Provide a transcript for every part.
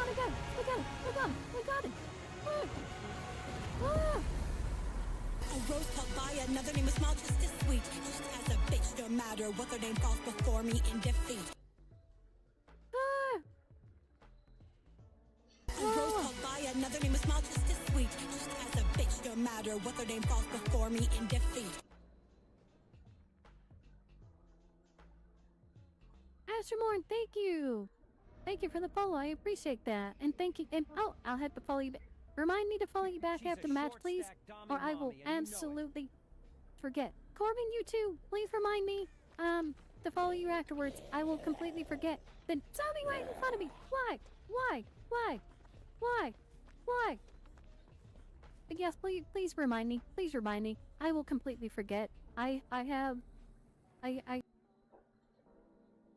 I got it! I got it! I got it! I got it! Ah! A rose called by another name is small, just as sweet. Just as a bitch, no matter what their name falls before me in defeat. Ah! A rose called by another name is small, just as sweet. Just as a bitch, no matter what their name falls before me in defeat. Astroborn, thank you! Thank you for the follow, I appreciate that. And thank you, and oh, I'll have to follow you back. Remind me to follow you back after the match, please, or I will absolutely forget. Corbin, you too, please remind me, to follow you afterwards. I will completely forget. Then zombie right in front of me. Why? Why? Why? Why? Why? But yes, please remind me. Please remind me. I will completely forget. I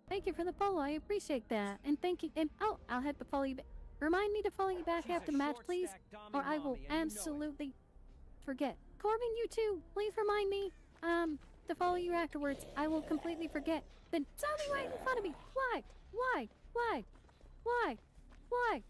Thank you for the follow, I appreciate that. And thank you, and oh, I'll have to follow you back. Remind me to follow you back after the match, please, or I will absolutely forget. Corbin, you too, please remind me, to follow you afterwards. I will completely forget. Then zombie right in front of me. Why? Why? Why? Why? Why?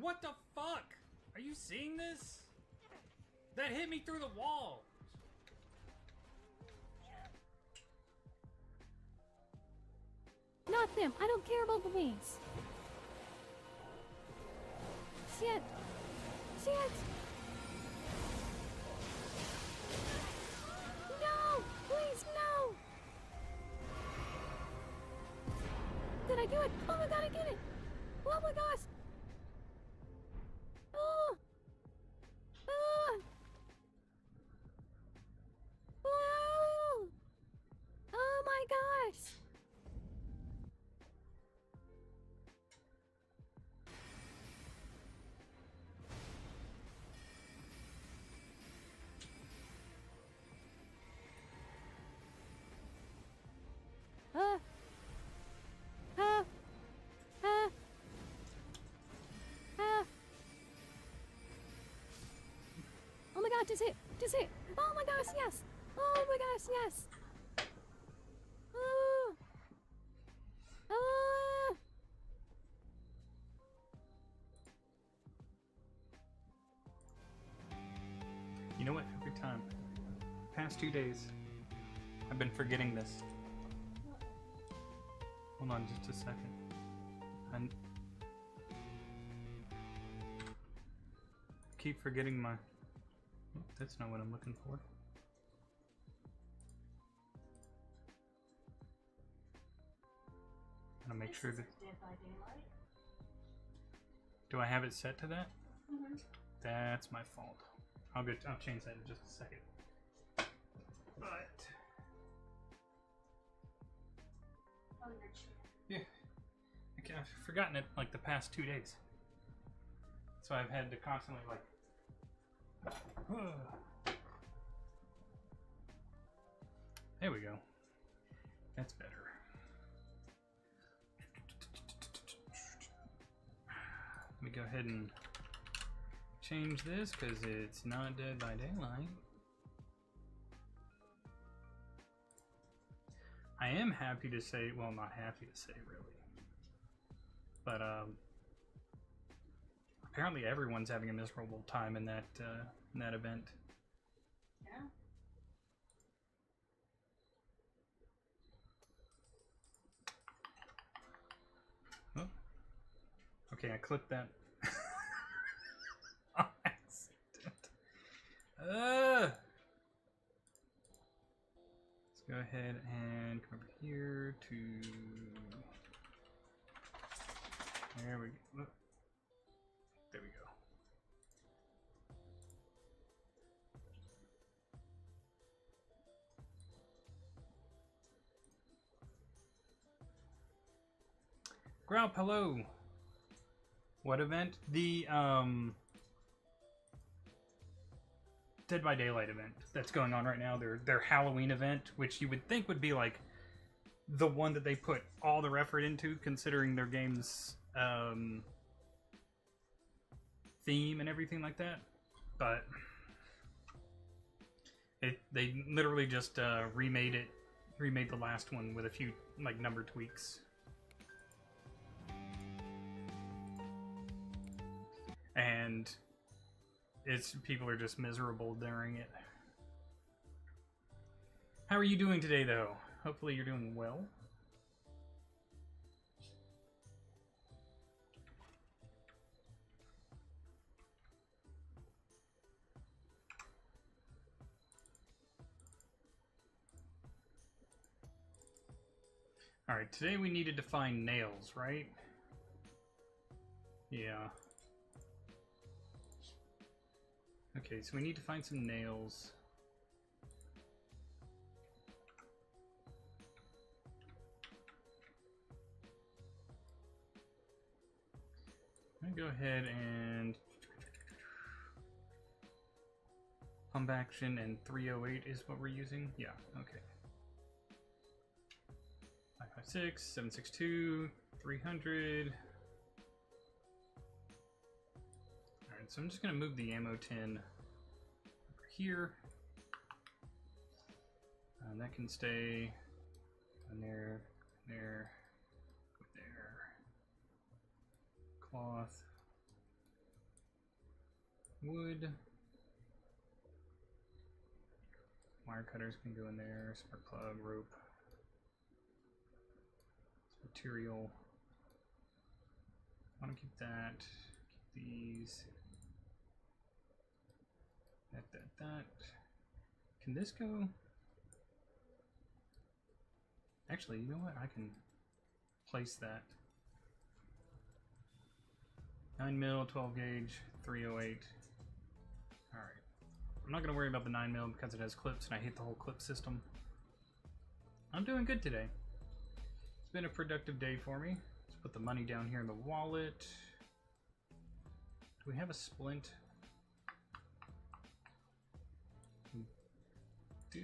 What the fuck? Are you seeing this? That hit me through the wall. Not them. I don't care about the wings. Shit. Shit. No! Please, no! Did I do it? Oh my god, I did it! Oh my gosh! Oh! Oh! Oh! Oh my gosh! Uh. Uh. Uh. Oh my god, just hit! Just hit! Oh my gosh, yes! Oh my gosh, yes! Oh! Oh! You know what? Every time. Past 2 days, I've been forgetting this. Hold on just a second. I keep forgetting my... Oh, that's not what I'm looking for. Gotta make sure that... Do I have it set to that? Mm-hmm. That's my fault. I'll change that in just a second. But... Yeah, I've forgotten it like the past 2 days. So I've had to constantly like... There we go. That's better. Let me go ahead and change this because it's not Dead by Daylight. I am happy to say, well, not happy to say really, but apparently everyone's having a miserable time in that event. Yeah. Oh. Okay, I clipped that. On accident. Let's go ahead and come over here to... There we go. There we go. Graup, hello. What event? The Dead by Daylight event that's going on right now. Their Halloween event, which you would think would be like the one that they put all their effort into, considering their game's theme and everything like that. But They literally just remade the last one with a few like number tweaks. And people are just miserable during it. How are you doing today, though? Hopefully you're doing well. Alright, today we needed to find nails, right? Yeah. Okay, so we need to find some nails. I'm gonna go ahead and pump action, and 308 is what we're using. Yeah, okay. 556, 762, 300. Alright, so I'm just gonna move the ammo tin over here. That can stay on there, there, there. Cloth, wood, wire cutters can go in there, spark plug, rope, material. I want to keep that, keep these, that. Can this go? Actually, you know what? I can place that. 9mm, 12 gauge, 308. Alright. I'm not going to worry about the 9mm because it has clips and I hate the whole clip system. I'm doing good today. It's been a productive day for me. Let's put the money down here in the wallet. Do we have a splint? We do.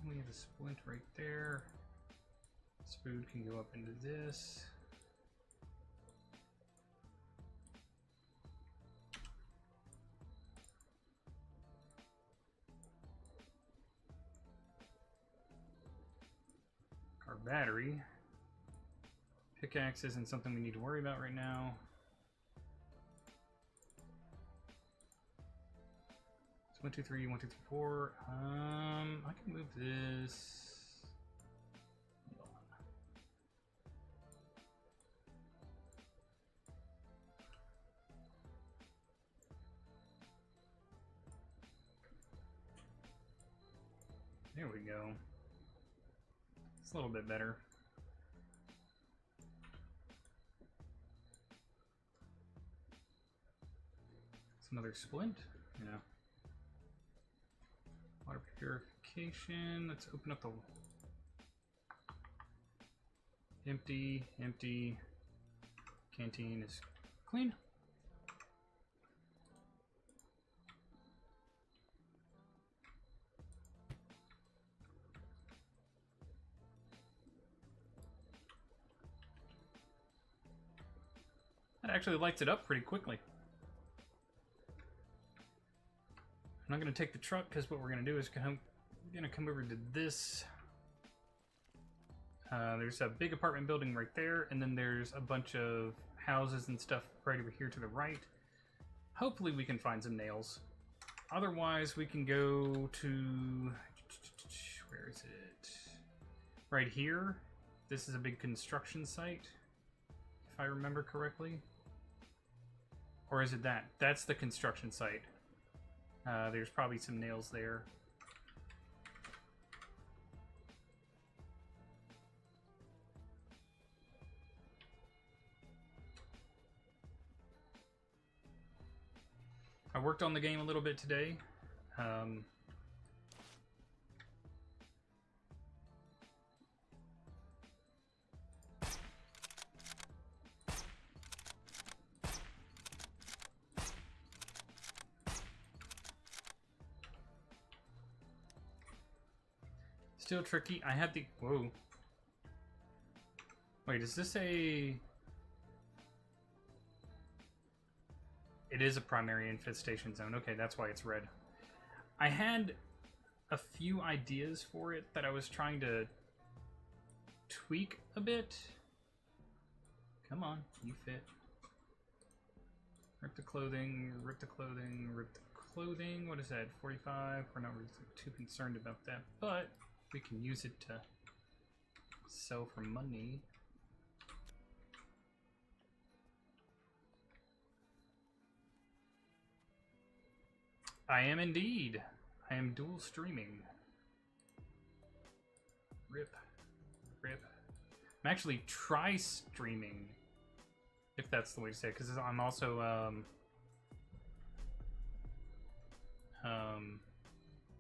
We have a splint right there. This food can go up into this. Our battery. Pickaxe isn't something we need to worry about right now. It's 1, 2, 3, 1, 2, 3, 4. I can move this. There we go. It's a little bit better. It's another splint. Yeah. Water purification. Let's open up the empty. Canteen is clean. That actually lights it up pretty quickly. I'm not going to take the truck because what we're going to do is we're going to come over to this. There's a big apartment building right there, and then there's a bunch of houses and stuff right over here to the right. Hopefully we can find some nails. Otherwise, we can go to... Where is it? Right here. This is a big construction site, if I remember correctly. Or is it that? That's the construction site. There's probably some nails there. I worked on the game a little bit today. Still tricky. I had the... Whoa. Wait, is this a... It is a primary infestation zone. Okay, that's why it's red. I had a few ideas for it that I was trying to tweak a bit. Come on, you fit. Rip the clothing, rip the clothing, rip the clothing. What is that? 45? We're not really too concerned about that, but we can use it to sell for money. I am indeed. I am dual streaming. Rip. Rip. I'm actually tri-streaming, if that's the way to say it, because I'm also,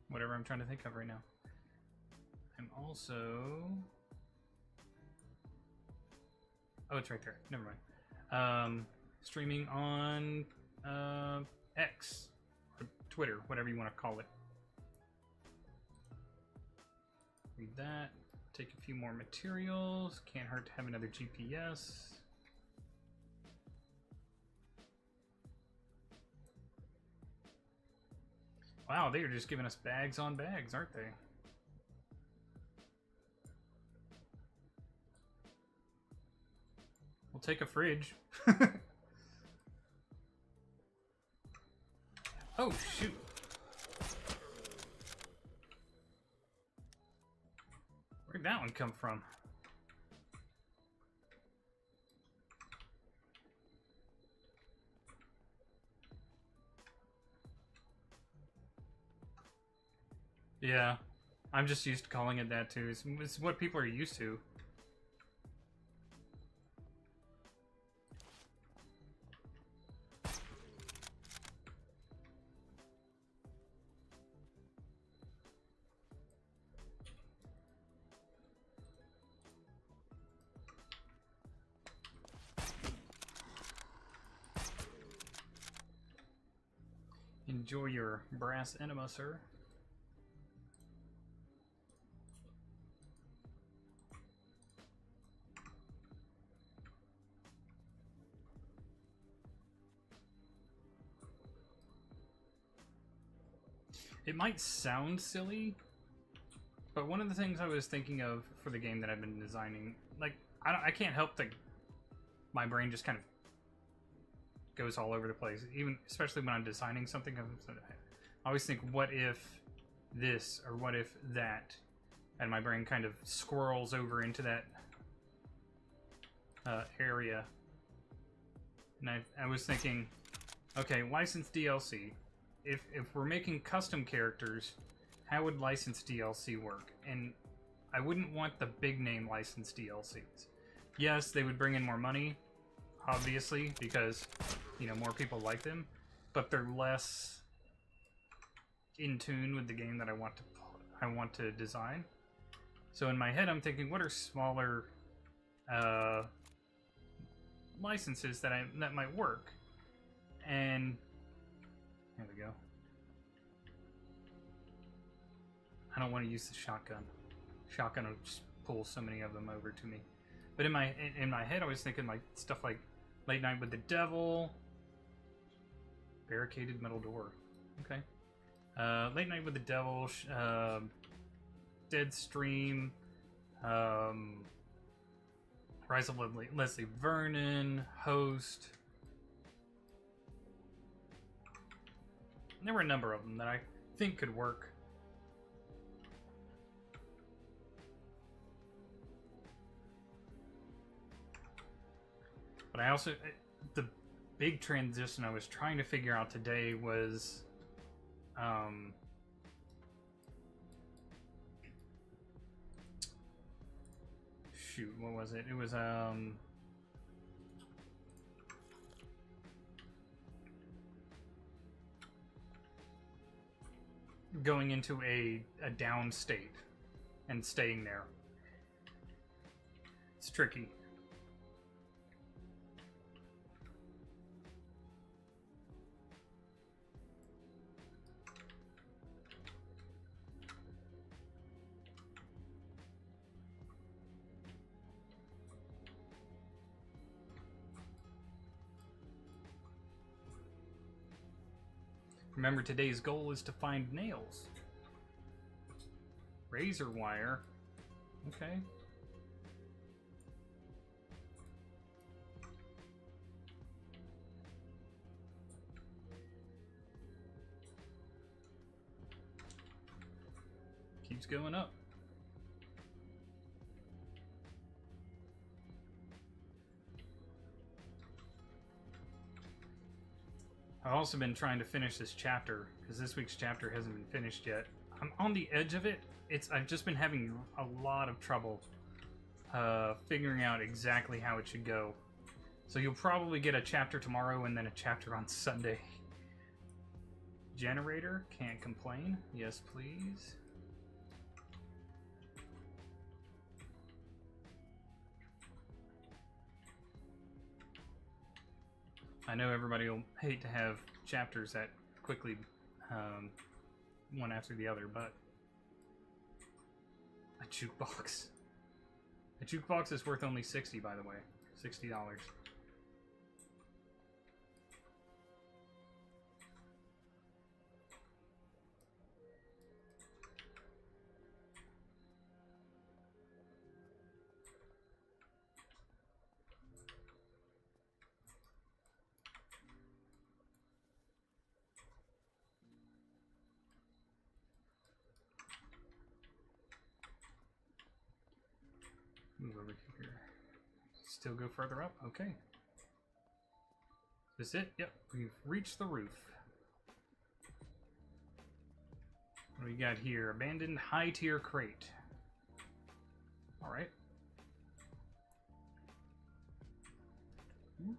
whatever I'm trying to think of right now. I'm also... Oh, it's right there. Never mind. Streaming on, X. Or Twitter, whatever you want to call it. Read that. Take a few more materials. Can't hurt to have another GPS. Wow, they are just giving us bags on bags, aren't they? We'll take a fridge. Oh, shoot. Where'd that one come from? Yeah, I'm just used to calling it that too. It's what people are used to. Enjoy your brass enema, sir. It might sound silly, but one of the things I was thinking of for the game that I've been designing, like, I can't help that my brain just kind of goes all over the place, even especially when I'm designing something. I always think, what if this, or what if that, and my brain kind of squirrels over into that area. And I was thinking, okay, licensed DLC. If we're making custom characters, how would licensed DLC work? And I wouldn't want the big name licensed DLCs. Yes, they would bring in more money, obviously, because, you know, more people like them, but they're less in tune with the game that I want to design. So in my head, I'm thinking, what are smaller licenses that might work? And there we go. I don't want to use the shotgun. Shotgun will just pull so many of them over to me. But in my head, I was thinking like stuff like Late Night with the Devil, barricaded metal door. Okay. Late Night with the Devil, Deadstream, Rise of Leslie Vernon, Host. There were a number of them that I think could work. But I also, the big transition I was trying to figure out today was, shoot, what was it? It was, going into a down state and staying there. It's tricky. Remember, today's goal is to find nails. Razor wire. Okay. Keeps going up. I've also been trying to finish this chapter because this week's chapter hasn't been finished yet. I'm on the edge of it. I've just been having a lot of trouble figuring out exactly how it should go. So you'll probably get a chapter tomorrow and then a chapter on Sunday. Generator, can't complain. Yes, please. I know everybody will hate to have chapters that quickly, one after the other, but a jukebox. A jukebox is worth only $60, by the way. $60. Move over here. Still go further up? Okay. Is this it? Yep, we've reached the roof. What do we got here? Abandoned high-tier crate. Alright. Ooh.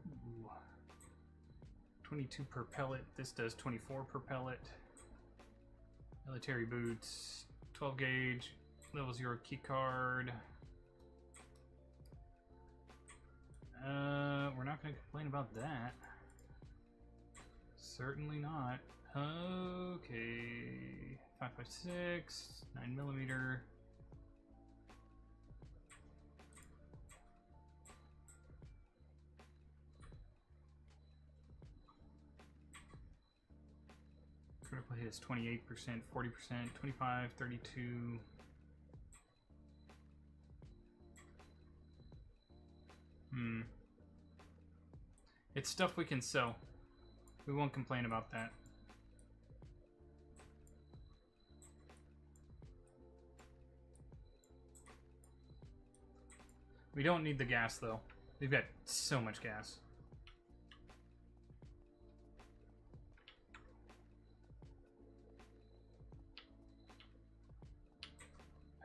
22 per pellet. This does 24 per pellet. Military boots. 12 gauge. Level 0 key card. We're not going to complain about that. Certainly not. Okay. 5.56, 9mm. Critical hit is 28%, 40%, 25, 32. It's stuff we can sell. We won't complain about that. We don't need the gas, though. We've got so much gas.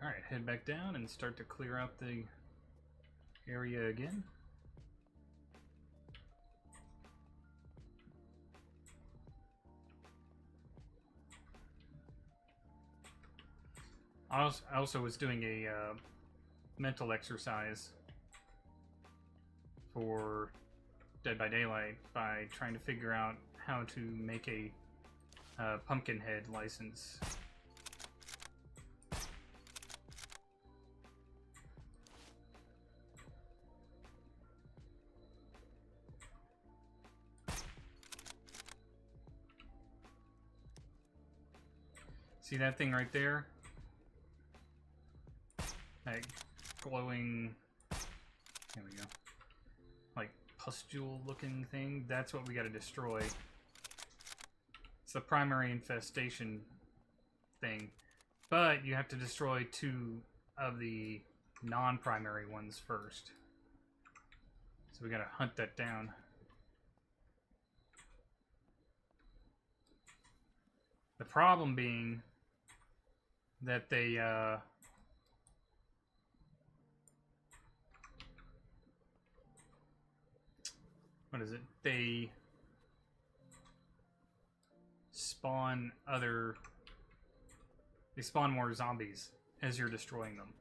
Alright, head back down and start to clear out the area again. I also was doing a mental exercise for Dead by Daylight by trying to figure out how to make a Pumpkinhead license. See that thing right there? That glowing, there we go, like pustule looking thing, that's what we gotta destroy. It's the primary infestation thing, but you have to destroy 2 of the non-primary ones first. So we gotta hunt that down. The problem being that they, what is it? They spawn they spawn more zombies as you're destroying them.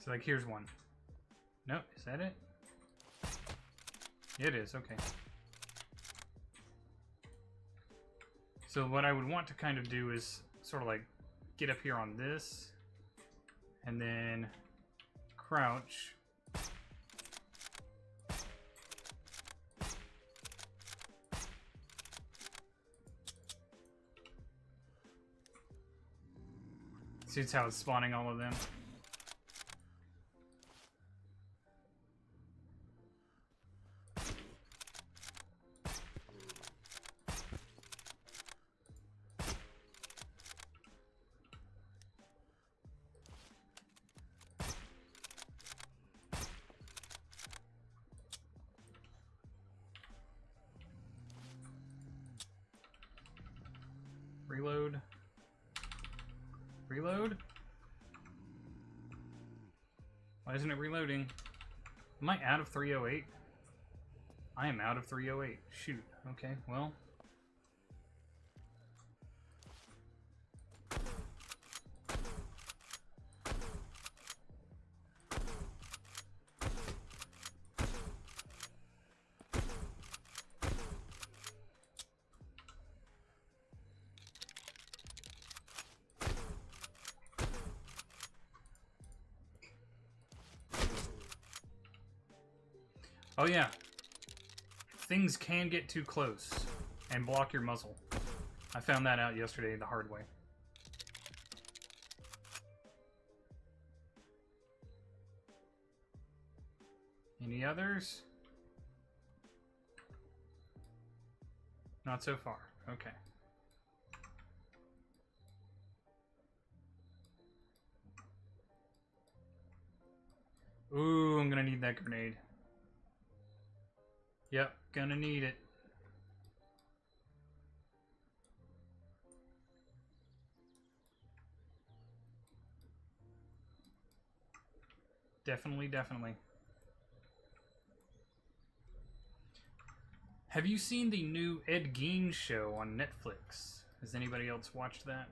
So, like, here's one. Nope, is that it? It is, okay. So what I would want to kind of do is sort of like get up here on this, and then crouch. See how it's spawning all of them. Reload. Reload? Why isn't it reloading? Am I out of 308? I am out of 308. Shoot. Okay, well. Oh yeah, things can get too close and block your muzzle. I found that out yesterday the hard way. Any others? Not so far. Okay. Ooh, I'm gonna need that grenade. Yep, gonna need it. Definitely, definitely. Have you seen the new Ed Gein show on Netflix? Has anybody else watched that?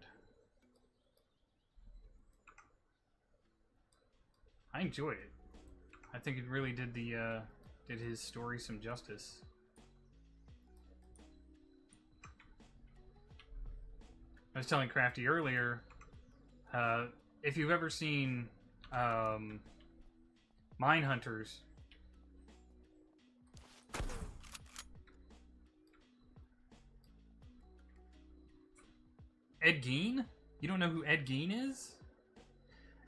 I enjoyed it. I think it really did the did his story some justice. I was telling Crafty earlier, if you've ever seen Mindhunters, Ed Gein? You don't know who Ed Gein is?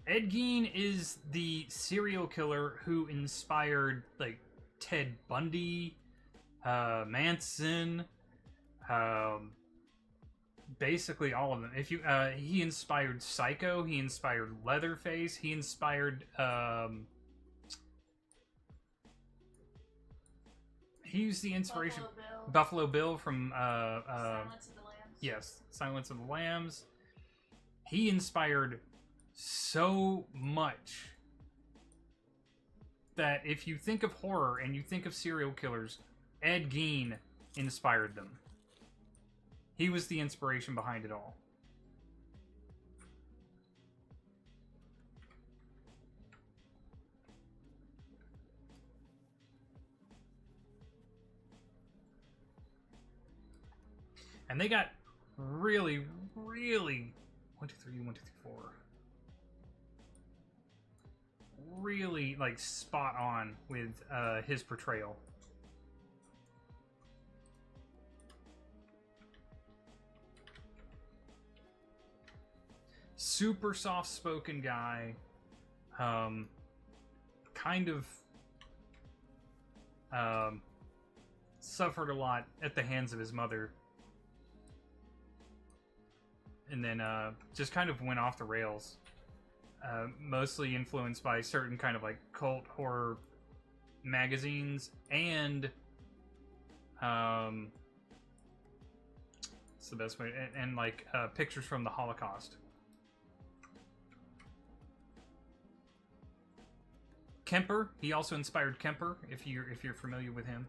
Ed Gein is the serial killer who inspired, like, Ted Bundy, Manson, basically all of them. If you, he inspired Psycho, he inspired Leatherface, he inspired, he used the inspiration Buffalo Bill from Silence of the Lambs. Yes, Silence of the Lambs. He inspired so much that if you think of horror and you think of serial killers, Ed Gein inspired them. He was the inspiration behind it all. And they got really, really 1, 2, 3, 1, 2, 3, 4. Really like spot on with his portrayal. Super soft-spoken guy. Kind of suffered a lot at the hands of his mother. And then just kind of went off the rails. Mostly influenced by certain kind of like cult horror magazines and it's the best way, and like pictures from the Holocaust. Kemper, he also inspired Kemper, if you're familiar with him.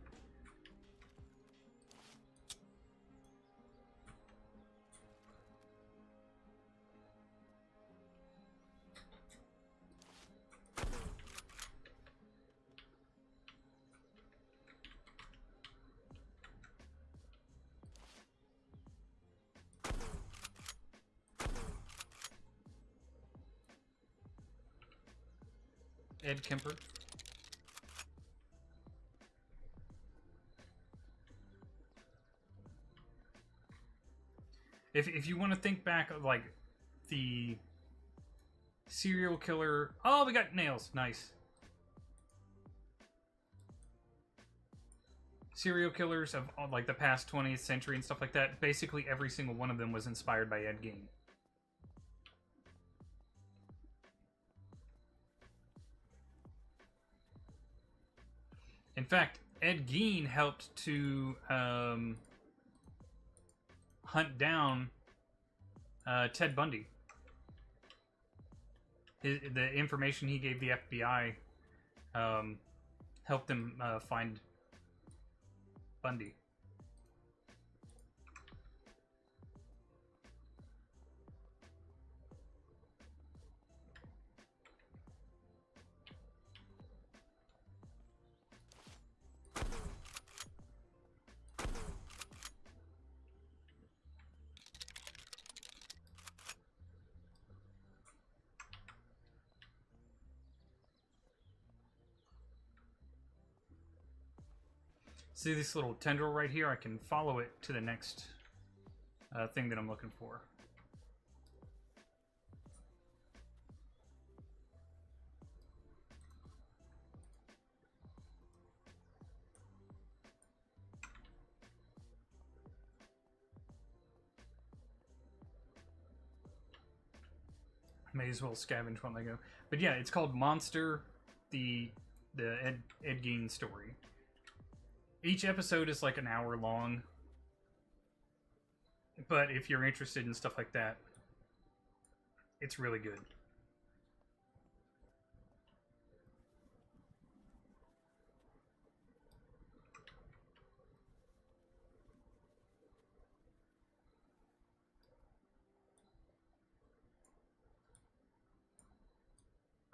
Ed Kemper. If you want to think back of like the serial killer, oh, we got nails, nice. Serial killers of like the past 20th century and stuff like that. Basically, every single one of them was inspired by Ed Gein. In fact, Ed Gein helped to hunt down Ted Bundy. The information he gave the FBI helped them find Bundy. See this little tendril right here? I can follow it to the next thing that I'm looking for. May as well scavenge while I go. But yeah, it's called Monster, the Ed Gein story. Each episode is like an hour long. But if you're interested in stuff like that, it's really good.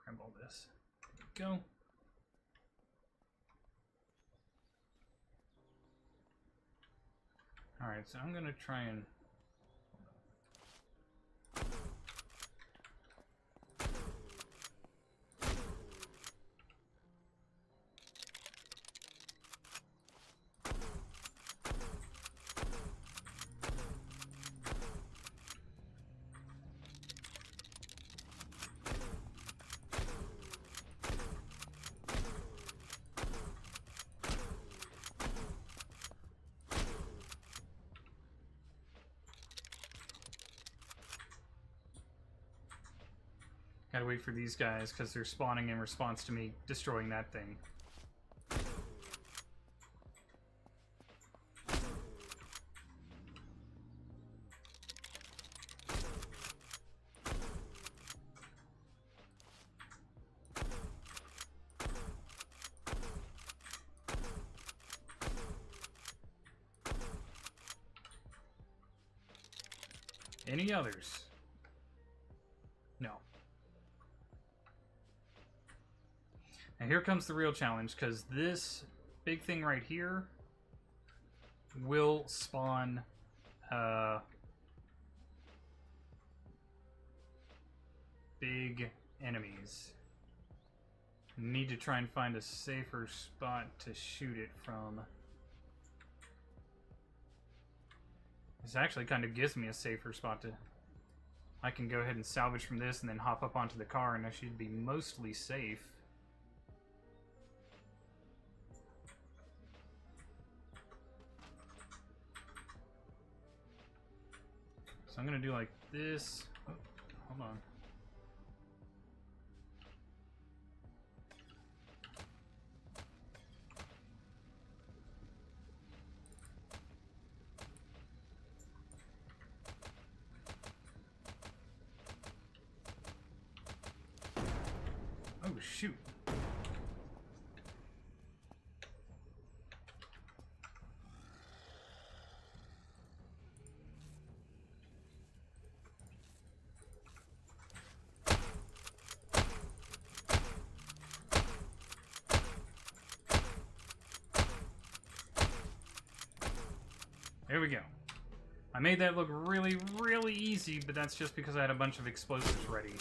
Grab all this. There we go. Alright, so I'm gonna try and... Gotta wait for these guys because they're spawning in response to me destroying that thing. Any others? No. Now here comes the real challenge, because this big thing right here will spawn big enemies. Need to try and find a safer spot to shoot it from. This actually kind of gives me a safer spot to... I can go ahead and salvage from this and then hop up onto the car and I should be mostly safe. So I'm gonna do like this. Oh, hold on. Oh shoot. There we go. I made that look really, really easy, but that's just because I had a bunch of explosives ready.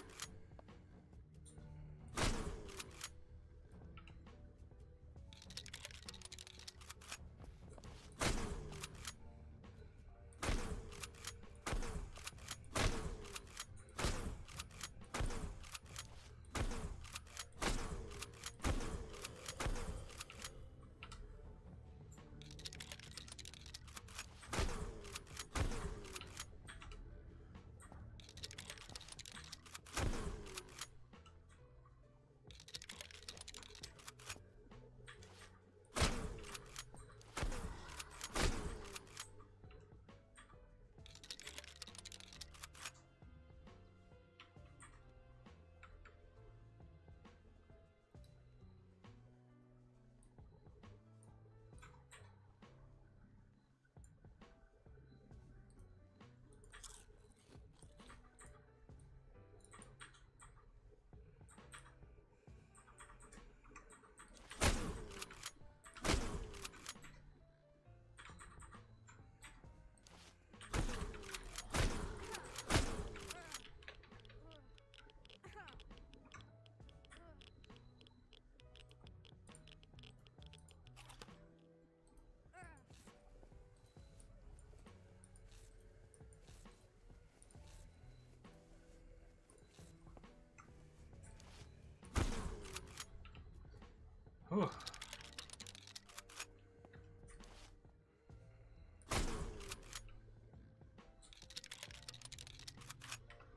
Whew.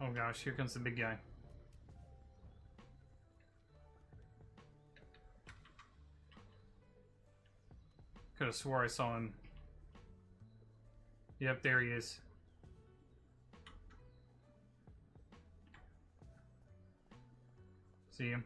Oh gosh, here comes the big guy. Could have swore I saw him. Yep, there he is. See him?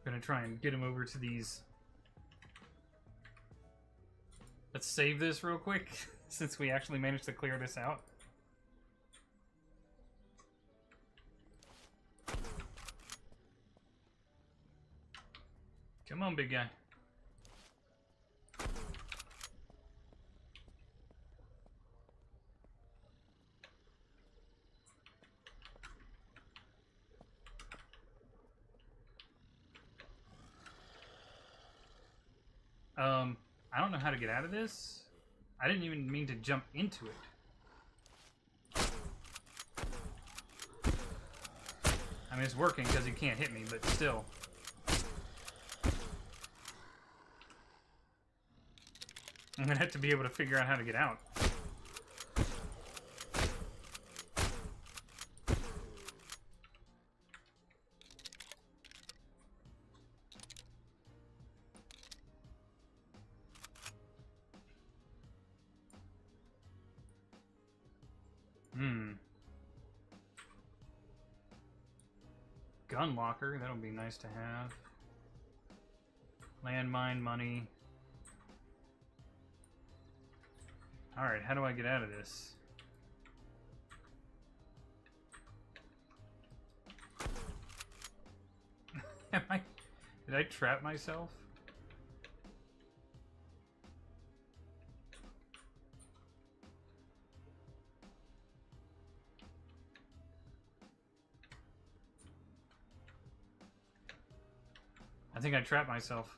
Gonna try and get him over to these. Let's save this real quick, since we actually managed to clear this out. Come on, big guy. I don't know how to get out of this. I didn't even mean to jump into it. I mean, it's working because he can't hit me, but still. I'm gonna have to be able to figure out how to get out. Gun locker, that'll be nice to have. Landmine money. Alright, how do I get out of this? Did I trap myself? I think I trapped myself.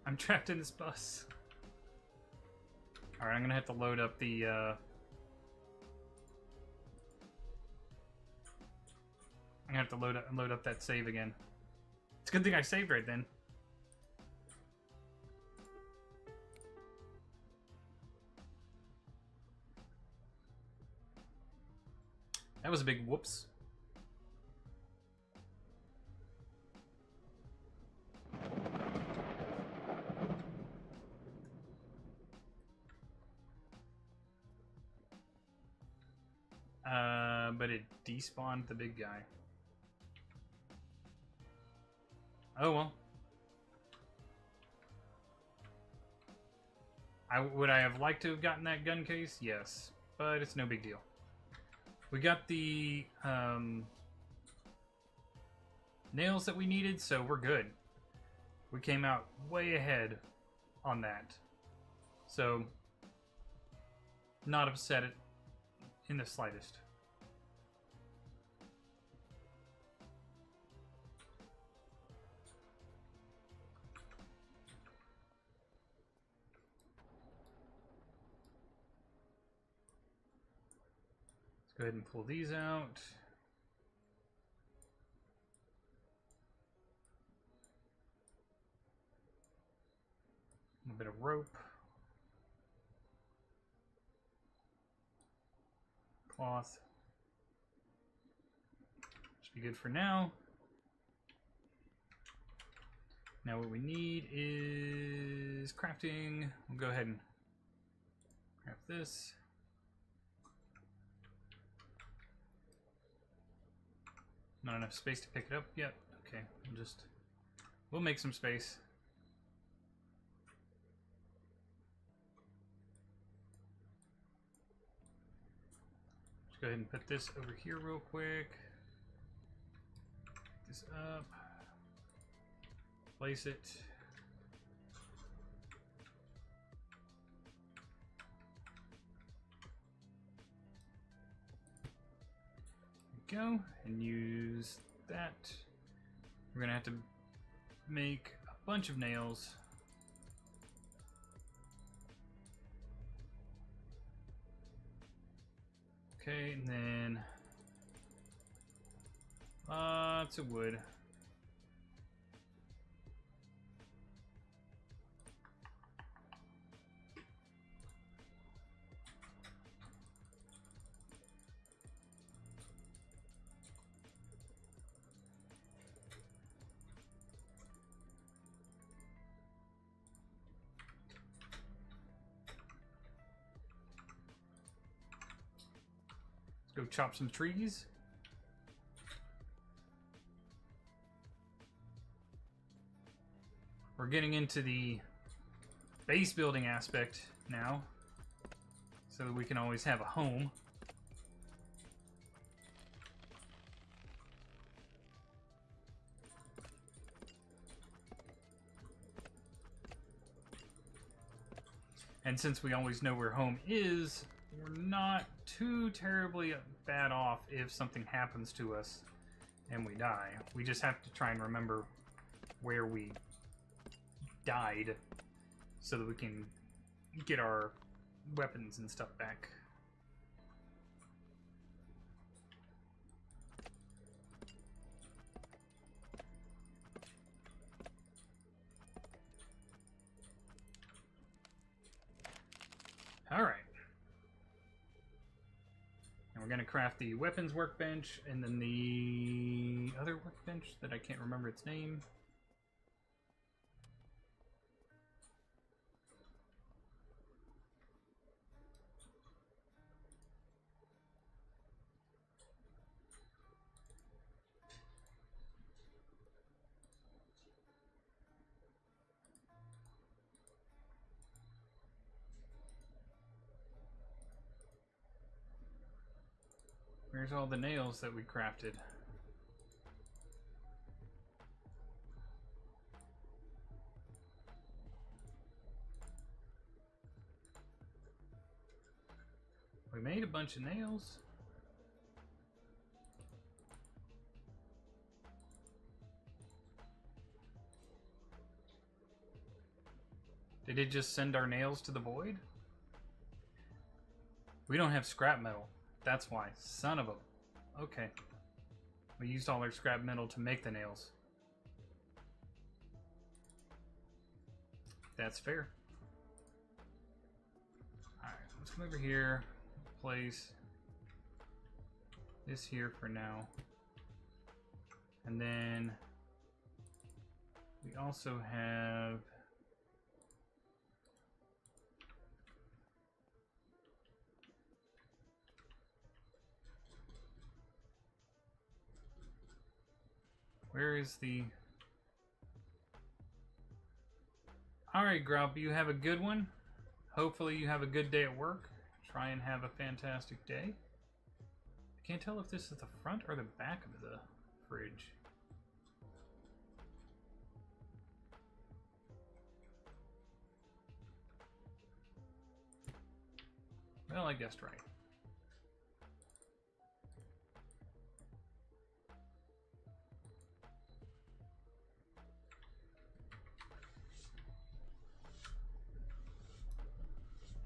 I'm trapped in this bus. Alright, I'm gonna have to load up the, I'm gonna have to load up that save again. It's a good thing I saved right then. That was a big whoops. But it despawned the big guy. Oh well. Would I have liked to have gotten that gun case? Yes, but it's no big deal. We got the nails that we needed, so we're good. We came out way ahead on that. So, not upset in the slightest. Go ahead and pull these out. A bit of rope. Cloth. Should be good for now. Now what we need is crafting. We'll go ahead and craft this. Not enough space to pick it up yet. Okay, we'll make some space. Let's go ahead and put this over here real quick. Pick this up. Place it. Go and use that. We're gonna have to make a bunch of nails. Okay, and then lots of wood. Go chop some trees. We're getting into the base building aspect now, so that we can always have a home. And since we always know where home is, we're not too terribly bad off if something happens to us and we die. We just have to try and remember where we died so that we can get our weapons and stuff back. All right. And we're going to craft the weapons workbench and then the other workbench that I can't remember its name. Where's all the nails that we crafted? We made a bunch of nails. Did it just send our nails to the void? We don't have scrap metal. That's why. Son of a... Okay. We used all our scrap metal to make the nails. That's fair. Alright, let's come over here. Place this here for now. And then we also have... Where is the... Alright, Grump, you have a good one. Hopefully you have a good day at work. Try and have a fantastic day. I can't tell if this is the front or the back of the fridge. Well, I guessed right.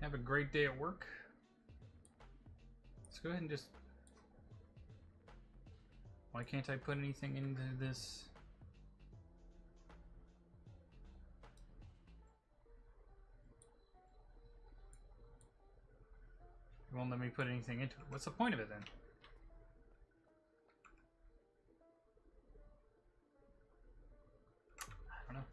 Have a great day at work. Let's go ahead and just... Why can't I put anything into this? It won't let me put anything into it. What's the point of it then? I don't know.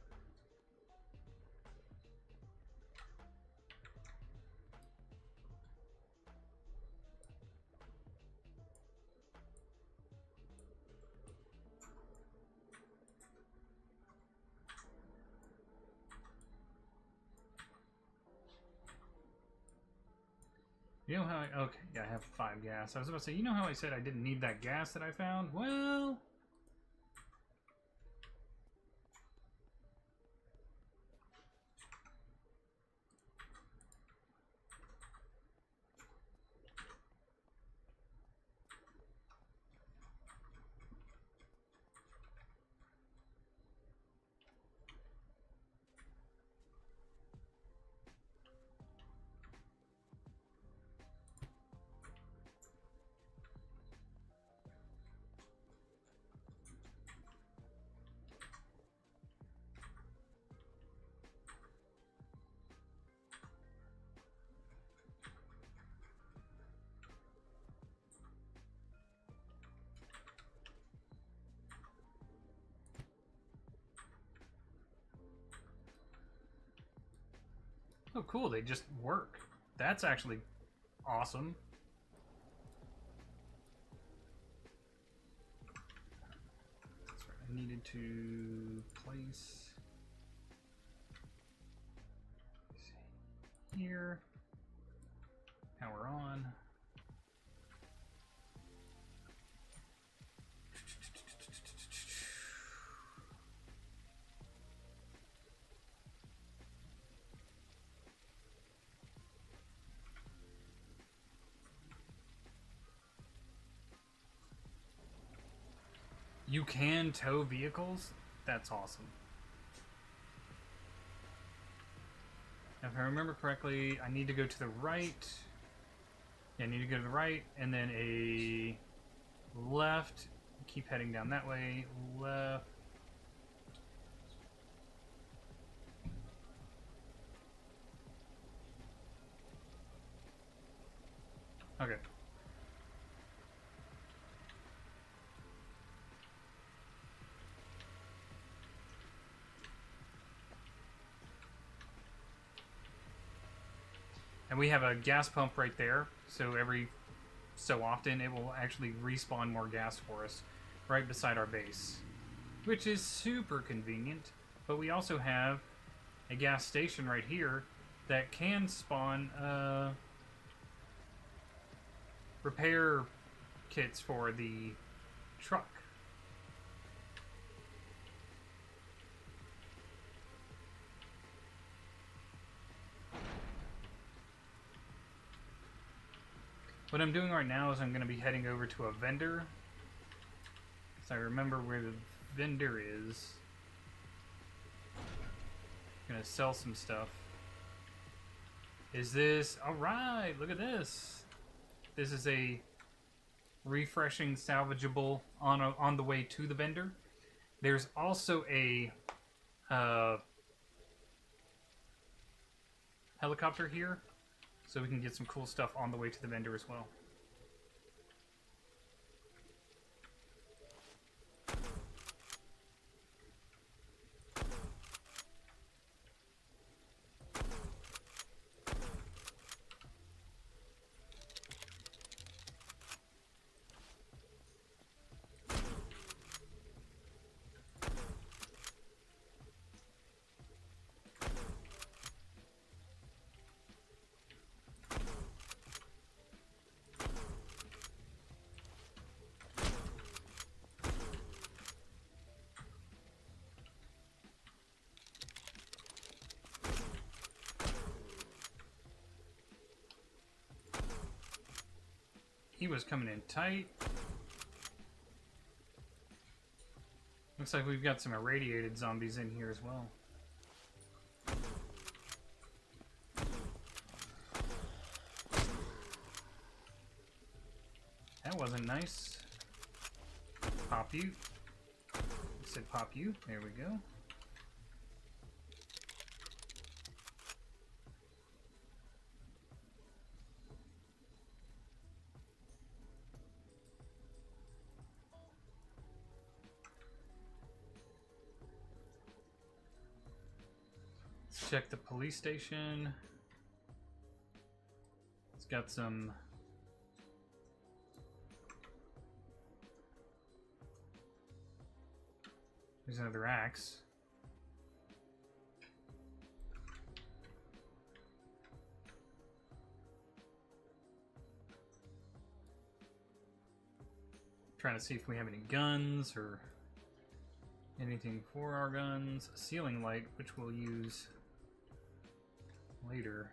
You know how I... Okay, yeah, I have 5 gas. I was about to say, you know how I said I didn't need that gas that I found? Well... Oh, cool. They just work. That's actually awesome. That's right. I needed to place here. Power on. You can tow vehicles? That's awesome. If I remember correctly, I need to go to the right. Yeah, I need to go to the right, and then a left. Keep heading down that way. Left. Okay. And we have a gas pump right there, so every so often it will actually respawn more gas for us right beside our base, which is super convenient. But we also have a gas station right here that can spawn repair kits for the truck. What I'm doing right now is I'm going to be heading over to a vendor, so I remember where the vendor is. I'm going to sell some stuff. Is this... Alright, look at this. This is a refreshing salvageable on the way to the vendor. There's also a helicopter here, so we can get some cool stuff on the way to the vendor as well. He was coming in tight. Looks like we've got some irradiated zombies in here as well. That wasn't nice. Pop you. I said pop you. There we go. Check the police station. It's got some... There's another axe. trying to see if we have any guns or anything for our guns. A ceiling light, which we'll use later.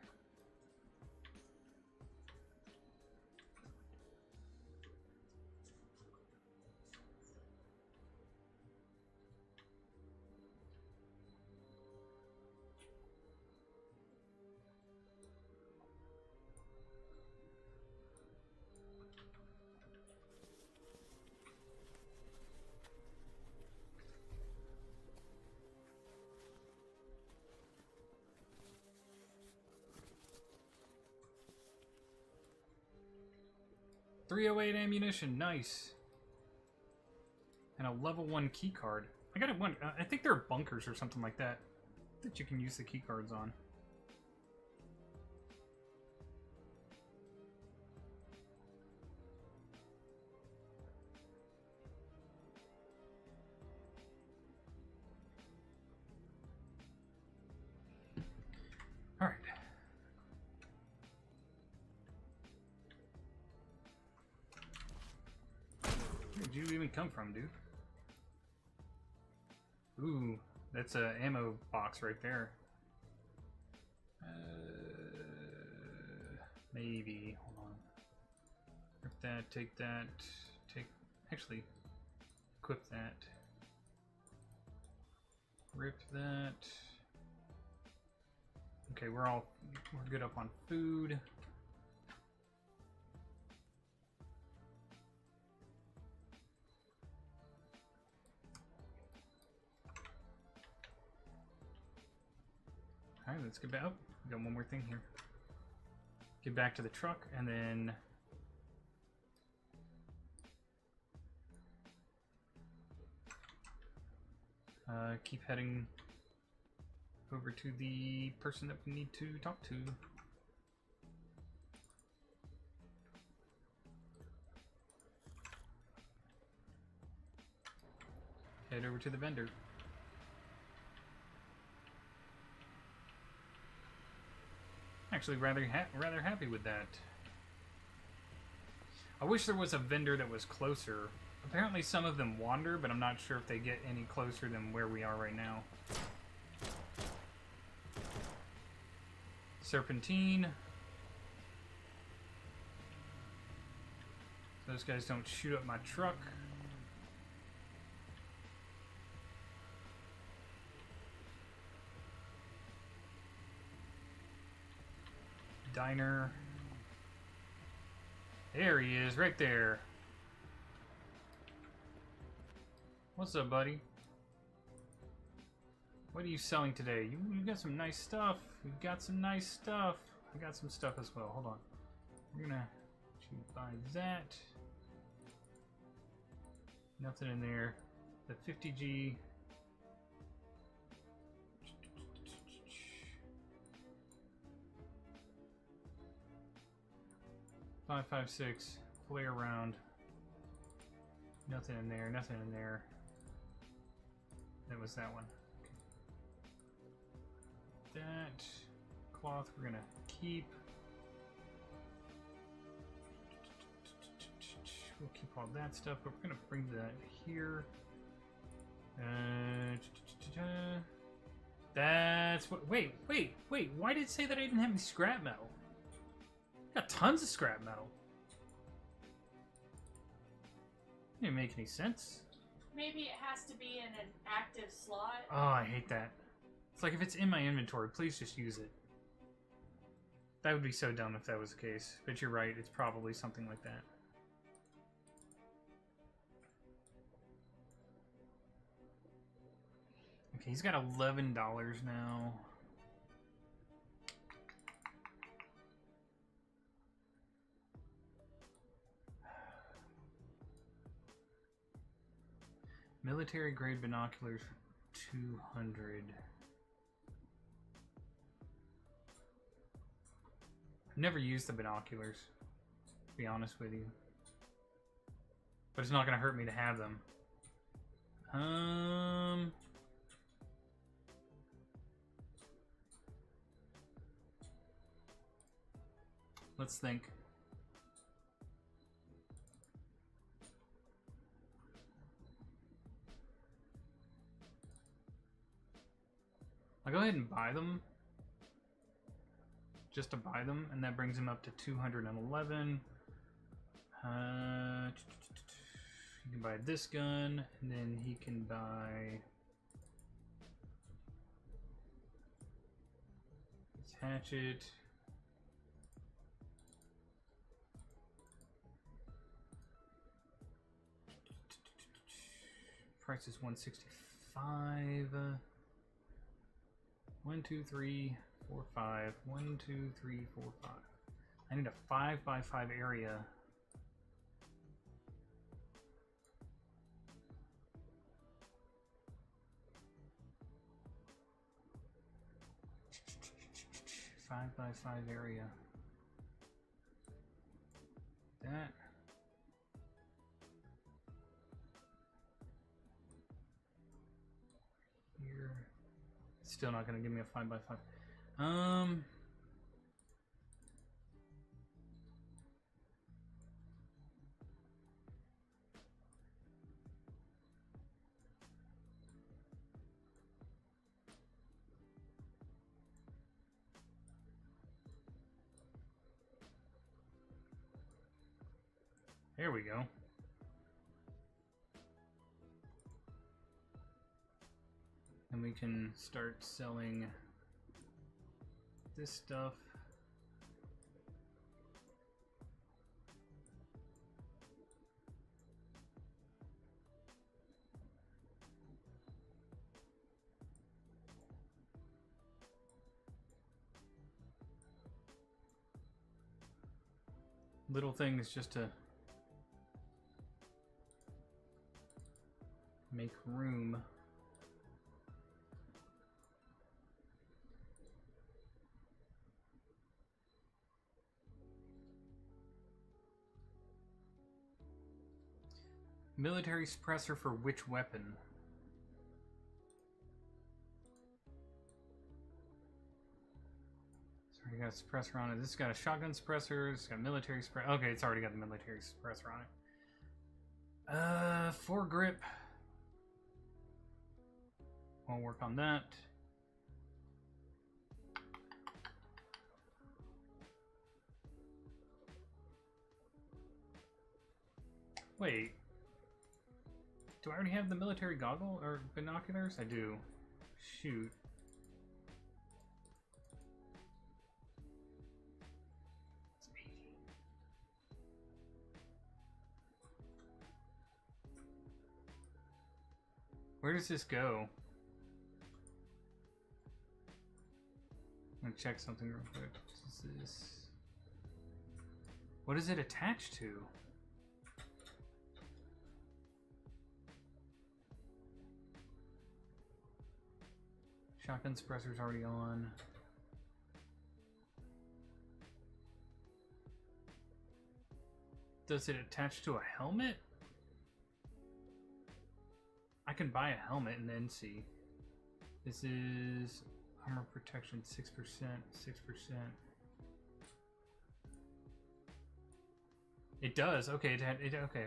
.308 ammunition, nice. And a level 1 key card. I got one. I think there are bunkers or something like that that you can use the key cards on. All right. Where did you even come from, dude? Ooh, that's a ammo box right there. Maybe. Hold on. Rip that, take that, actually, equip that. Rip that. Okay, we're good up on food. Alright, let's get back. Oh, we got one more thing here. Get back to the truck and then keep heading over to the person that we need to talk to. Head over to the vendor. Actually, rather happy with that. I wish there was a vendor that was closer. Apparently some of them wander, but I'm not sure if they get any closer than where we are right now. Serpentine. Those guys don't shoot up my truck. Diner. There he is, right there. What's up, buddy? What are you selling today? You got some nice stuff. You got some nice stuff. I got some stuff as well. Hold on. We're gonna buy that. Nothing in there. The 50G. .556 flare round. Nothing in there. Nothing in there. That was that one. That cloth we're gonna keep. We'll keep all that stuff, but we're gonna bring that here. That's what. Wait. Why did it say that I didn't have any scrap metal? Got tons of scrap metal. Didn't make any sense. Maybe it has to be in an active slot. Oh, I hate that. It's like if it's in my inventory, please just use it. That would be so dumb if that was the case. But you're right, it's probably something like that. Okay, he's got $11 now. Military grade binoculars for 200. I've never used the binoculars, to be honest with you. But it's not going to hurt me to have them. Let's think. ahead and buy them. Just to buy them, and that brings him up to 211. He can buy this gun, and then he can buy this hatchet. Price is 165. 1, 2, 3, 4, 5. 1, 2, 3, 4, 5. I need a 5x5 area. Five by 5 area. That. Here. Still not gonna give me a 5x5. There we go. And we can start selling this stuff. Little things just to make room. Military suppressor for which weapon? It's already got a suppressor on it. This has got a shotgun suppressor. It's got military suppressor. Okay, it's already got the military suppressor on it. Foregrip. We'll work on that. Wait. Do I already have the military goggle or binoculars? I do. Shoot. It's 80. Where does this go? I'm gonna check something real quick. What is it attached to? Shotgun suppressor's already on. Does it attach to a helmet? I can buy a helmet and then see. This is armor protection 6%, 6%. It does. Okay, okay.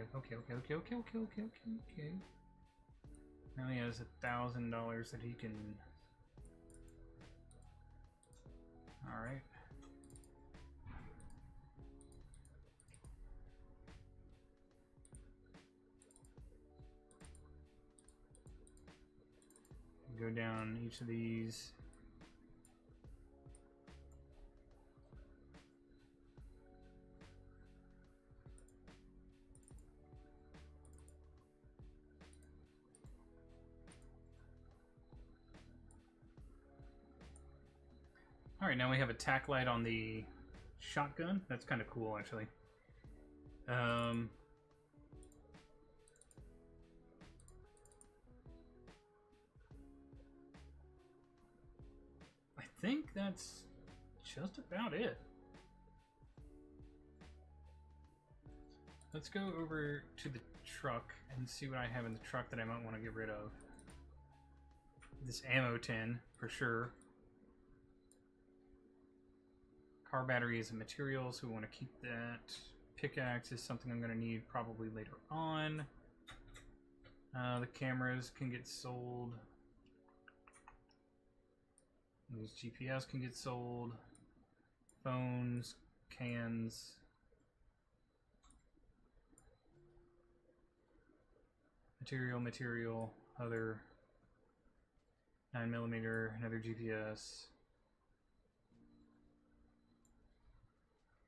Now he has $1,000 that he can. All right. Go down each of these. All right, now we have a tack light on the shotgun. That's kind of cool, actually. I think that's just about it. Let's go over to the truck and see what I have in the truck that I might want to get rid of. This ammo tin, for sure. Car battery is a material, so we want to keep that. Pickaxe is something I'm going to need probably later on. The cameras can get sold. These GPS can get sold. Phones, cans. Material, other 9mm, another GPS.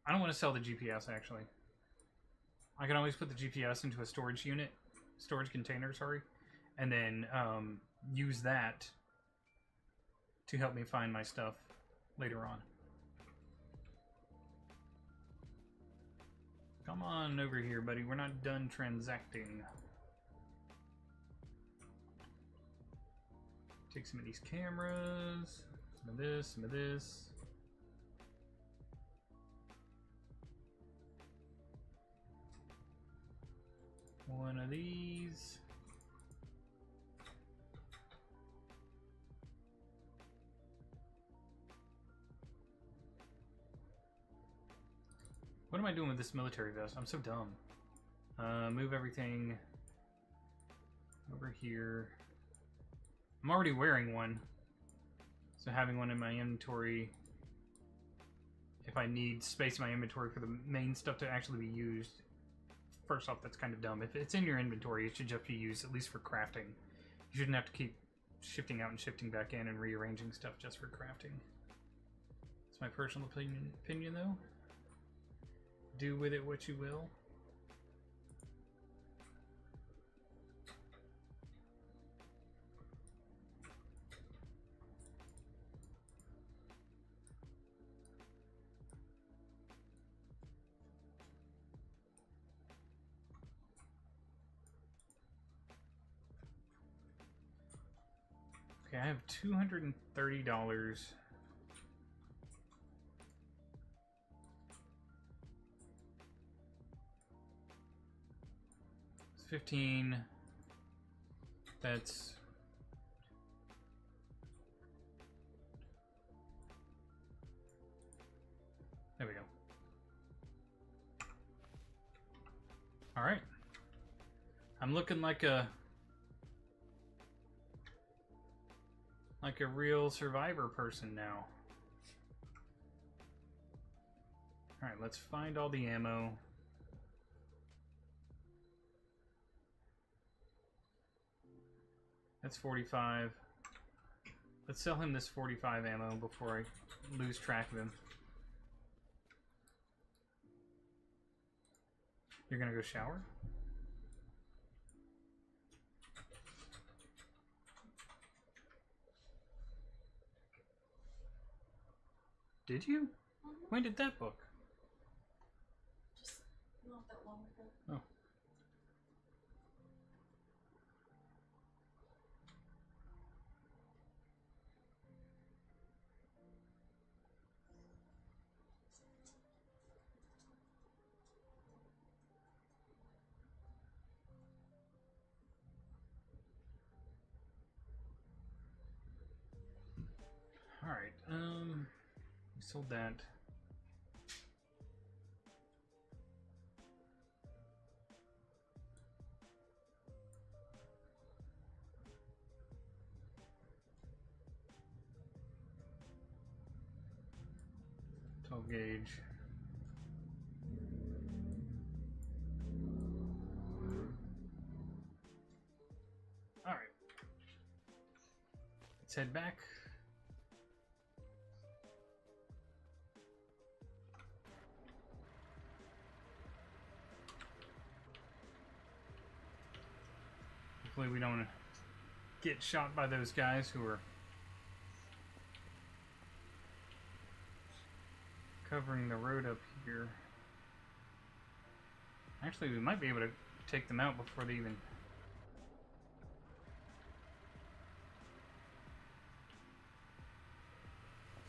I don't want to sell the GPS actually. I can always put the GPS into a storage container, sorry, and then use that to help me find my stuff later on. Come on over here, buddy. We're not done transacting. Take some of these cameras, some of this, some of this. One of these. What am I doing with this military vest? I'm so dumb. Move everything over here. I'm already wearing one, so having one in my inventory, if I need space in my inventory for the main stuff to actually be used, first off, that's kind of dumb. If it's in your inventory, it should just be used at least for crafting. You shouldn't have to keep shifting out and shifting back in and rearranging stuff just for crafting. It's my personal opinion though. Do with it what you will. Okay, I have $230. It's 15. That's there we go. All right. I'm looking like a real survivor person now. Alright, let's find all the ammo. That's 45. Let's sell him this 45 ammo before I lose track of him. You're gonna go shower? Did you? When did that book? Just not that long ago. Oh. All right. We sold that. Gauge. All right. Let's head back. Hopefully we don't get shot by those guys who are covering the road up here. Actually, we might be able to take them out before they even...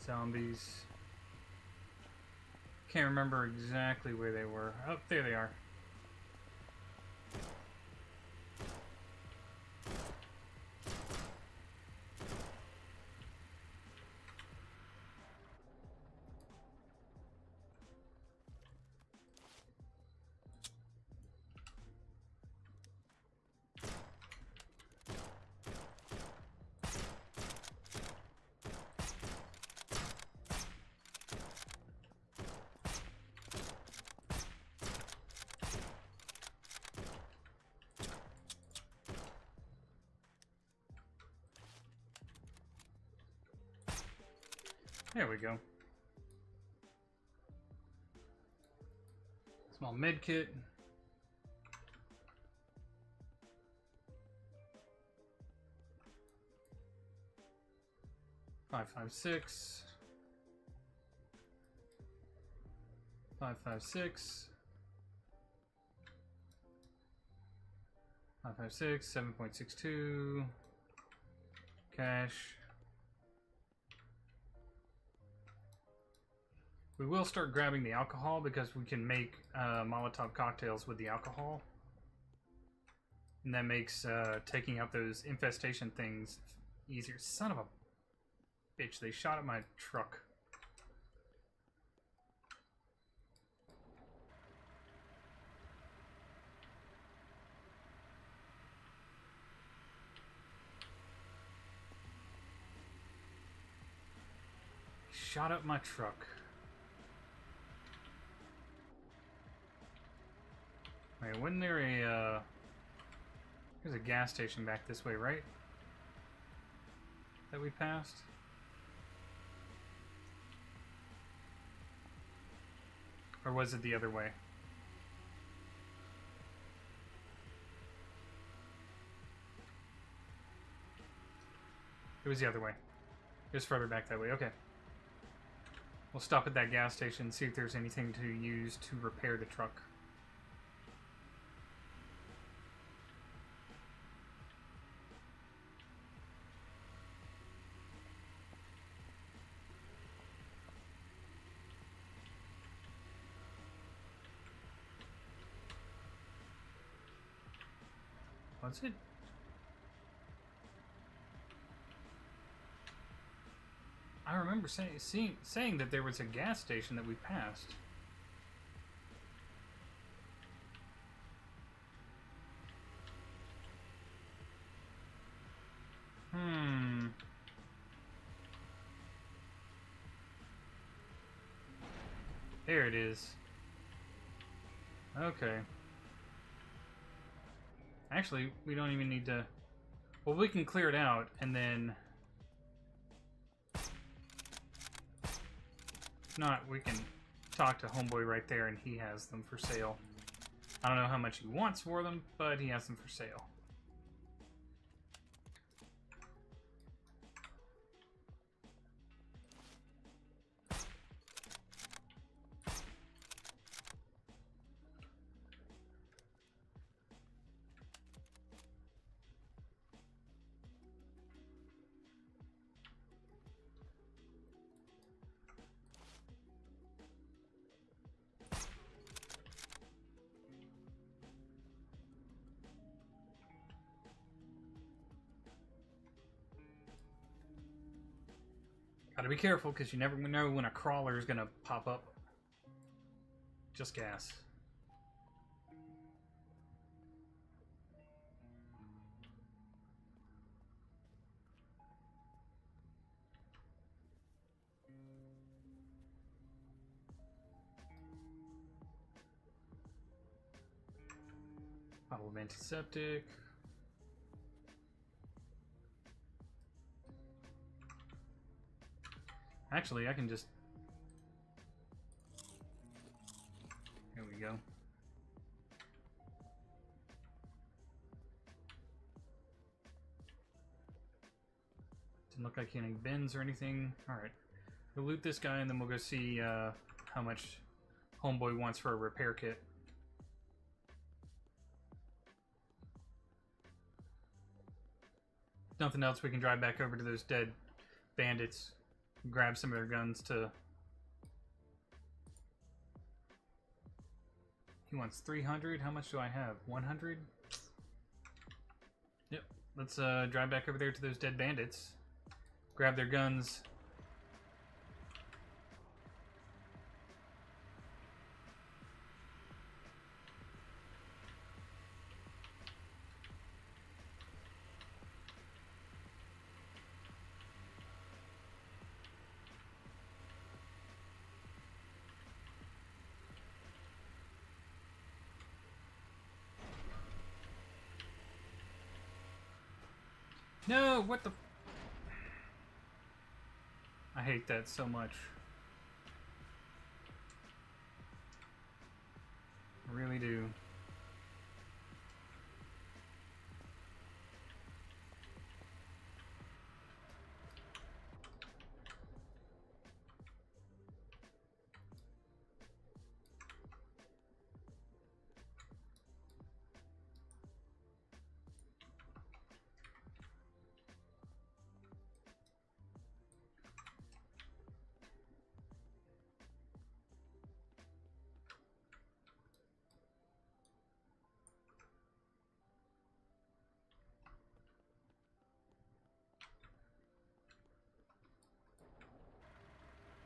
Zombies. Can't remember exactly where they were. Oh, there they are. There we go. Small med kit. Five, 556. 556, 7.62. Cash. We will start grabbing the alcohol because we can make Molotov cocktails with the alcohol. And that makes taking out those infestation things easier. Son of a bitch, they shot at my truck. Shot up my truck. Wait, wasn't there a, there's a gas station back this way, right? That we passed? Or was it the other way? It was the other way. It was further back that way, okay. We'll stop at that gas station and see if there's anything to use to repair the truck. Was it? I remember saying that there was a gas station that we passed. There it is. Okay. Actually, we don't even need to... Well, we can clear it out, and then... If not, we can talk to Homeboy right there, and he has them for sale. I don't know how much he wants for them, but he has them for sale. Gotta be careful, because you never know when a crawler is gonna pop up. Just gas. Bottle of antiseptic. Actually, I can just... Here we go. Didn't look like any bins or anything. Alright. We'll loot this guy and then we'll go see how much Homeboy wants for a repair kit. If nothing else, we can drive back over to those dead bandits. Grab some of their guns to... He wants 300. How much do I have? 100? Yep. Let's drive back over there to those dead bandits. Grab their guns. No, what the... I hate that so much. I really do.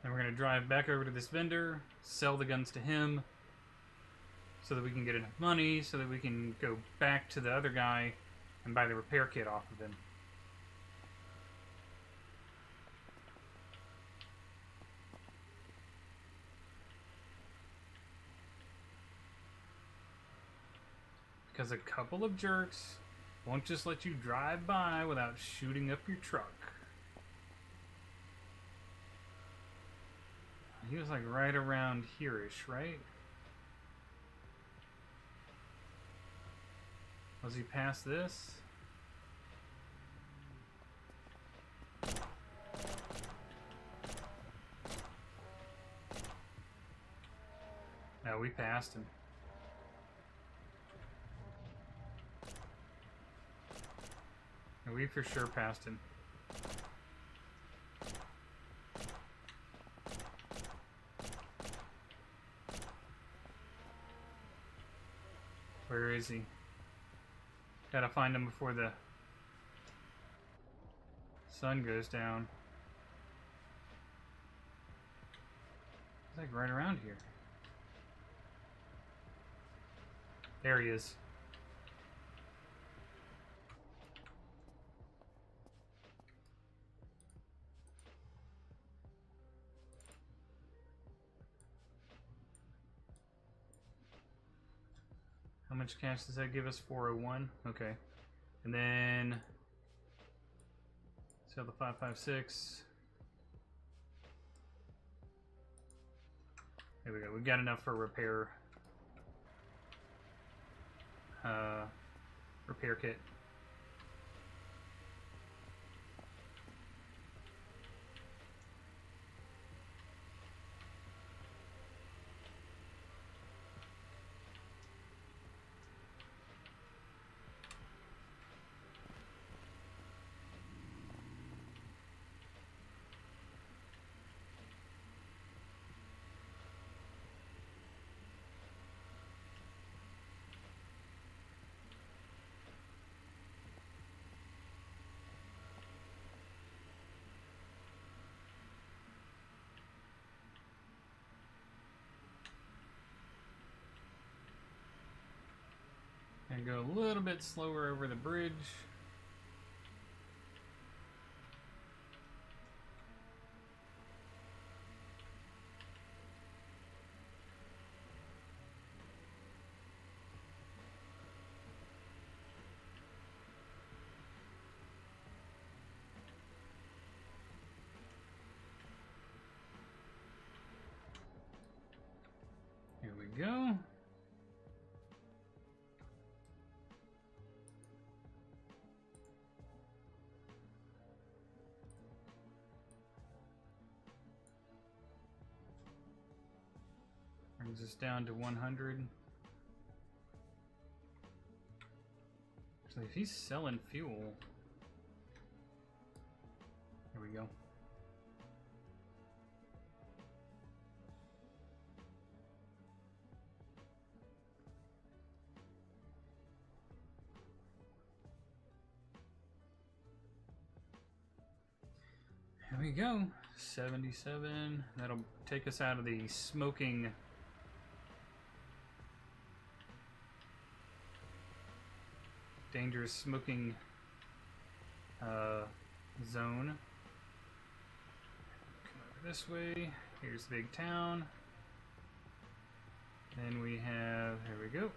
Then we're going to drive back over to this vendor, sell the guns to him, so that we can get enough money, so that we can go back to the other guy and buy the repair kit off of him. Because a couple of jerks won't just let you drive by without shooting up your truck. He was like right around here-ish, right? Was he past this? No, we passed him. No, we for sure passed him. Where is he? Gotta find him before the sun goes down. He's like right around here. There he is. How much cash does that give us? 401. Okay. And then sell the 556. There we go. We've got enough for repair. Repair kit. And go a little bit slower over the bridge. Here we go. Brings us down to 100. So if he's selling fuel, here we go. Here we go. 77. That'll take us out of the smoking dangerous smoking zone. Come over this way. Here's the big town. Then we have, here we go.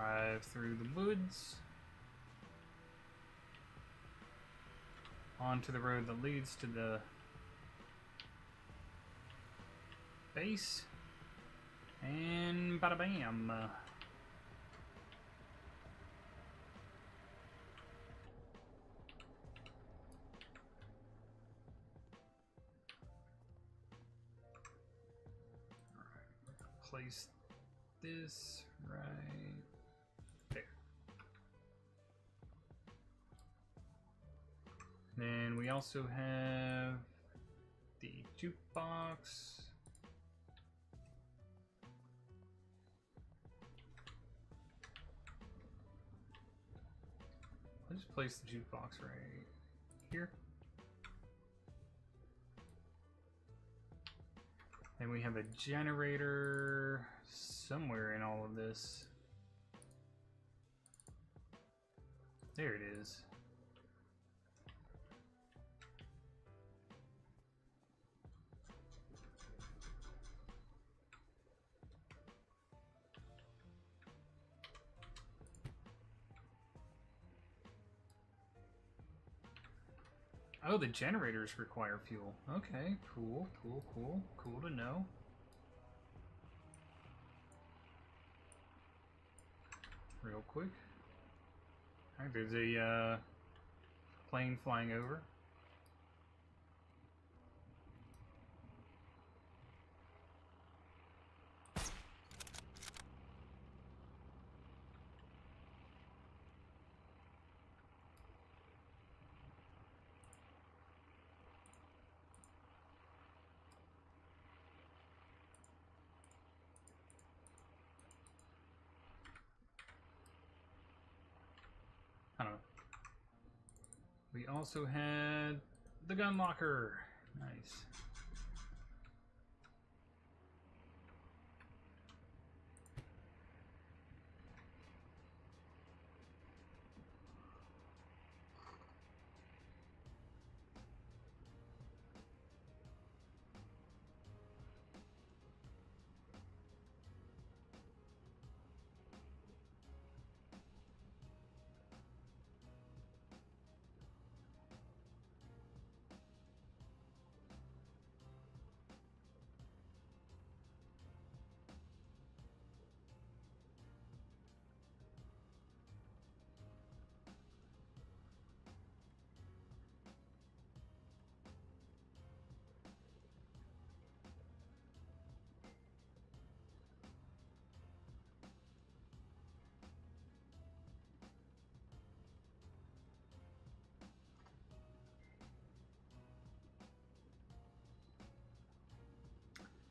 Drive through the woods. Onto the road that leads to the base. And bada bam. Place this right there. Then we also have the jukebox. I'll just place the jukebox right here. And we have a generator somewhere in all of this. There it is. Oh, the generators require fuel. Okay, cool, cool, cool. Cool to know. Real quick. Alright, there's a plane flying over. I don't know. We also had the gun locker. Nice.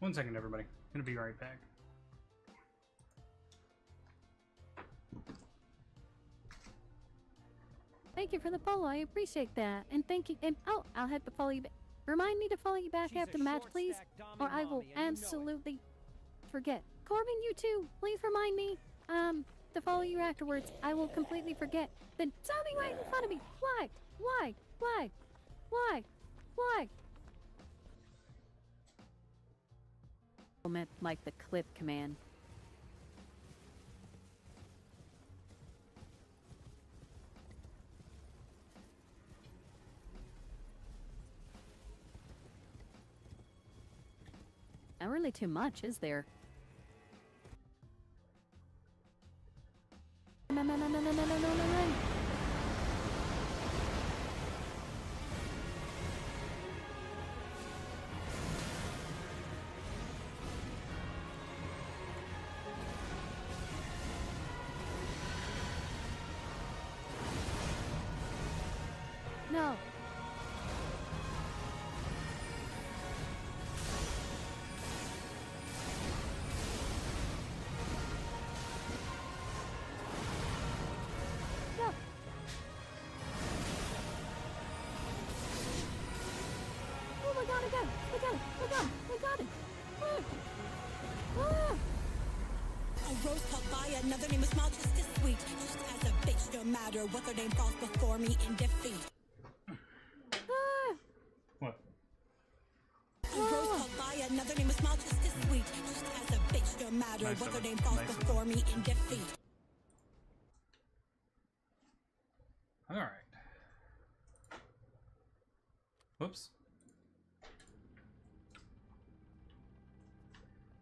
One second, everybody. Gonna be right back. Thank you for the follow. I appreciate that. And thank you. And oh, I'll have to follow you back. Remind me to follow you back after the match, please, or I will absolutely forget. Corbin, you too. Please remind me to follow you afterwards. I will completely forget. Then something right in front of me. Why? Why? Why? Why? Why? Meant like the clip command. Not really too much, is there? No, no, no, no, no, no, no, no, no. No. No. Oh my god, I got it! I got it! I got it! I got it! Ah. Ah. A rose called by another name is small, just as sweet. Just as a bitch, no matter what their name falls before me in defeat. What? A rose called by another name is small, just as sweet. Just as a bitch, no matter Nice what of their it. name falls Nice of it. before me in defeat. Alright. Whoops.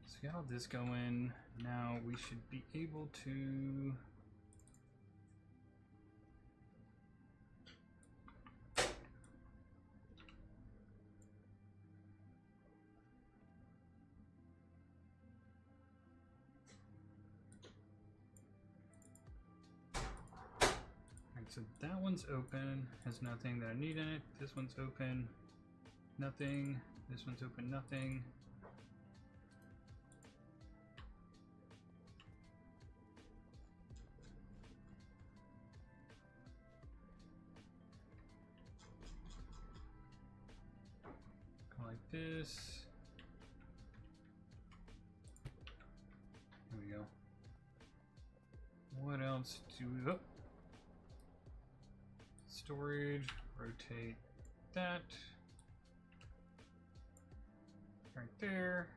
So we got all this going. Now we should be able to... So that one's open, has nothing that I need in it. This one's open, nothing. This one's open, nothing. Go like this. There we go. What else do we... Oh. Storage, rotate that right there.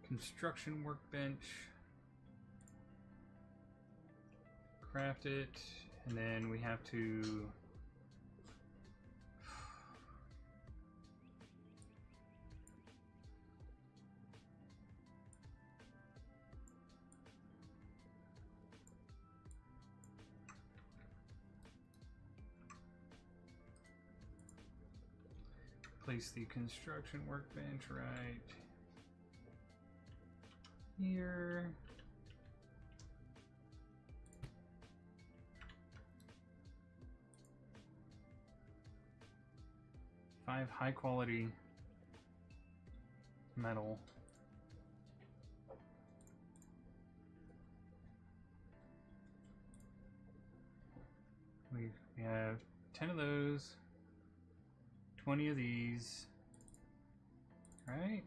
Construction workbench, craft it, and then we have to place the construction workbench right here. Five high quality metal. We have 10 of those. 20 of these, right?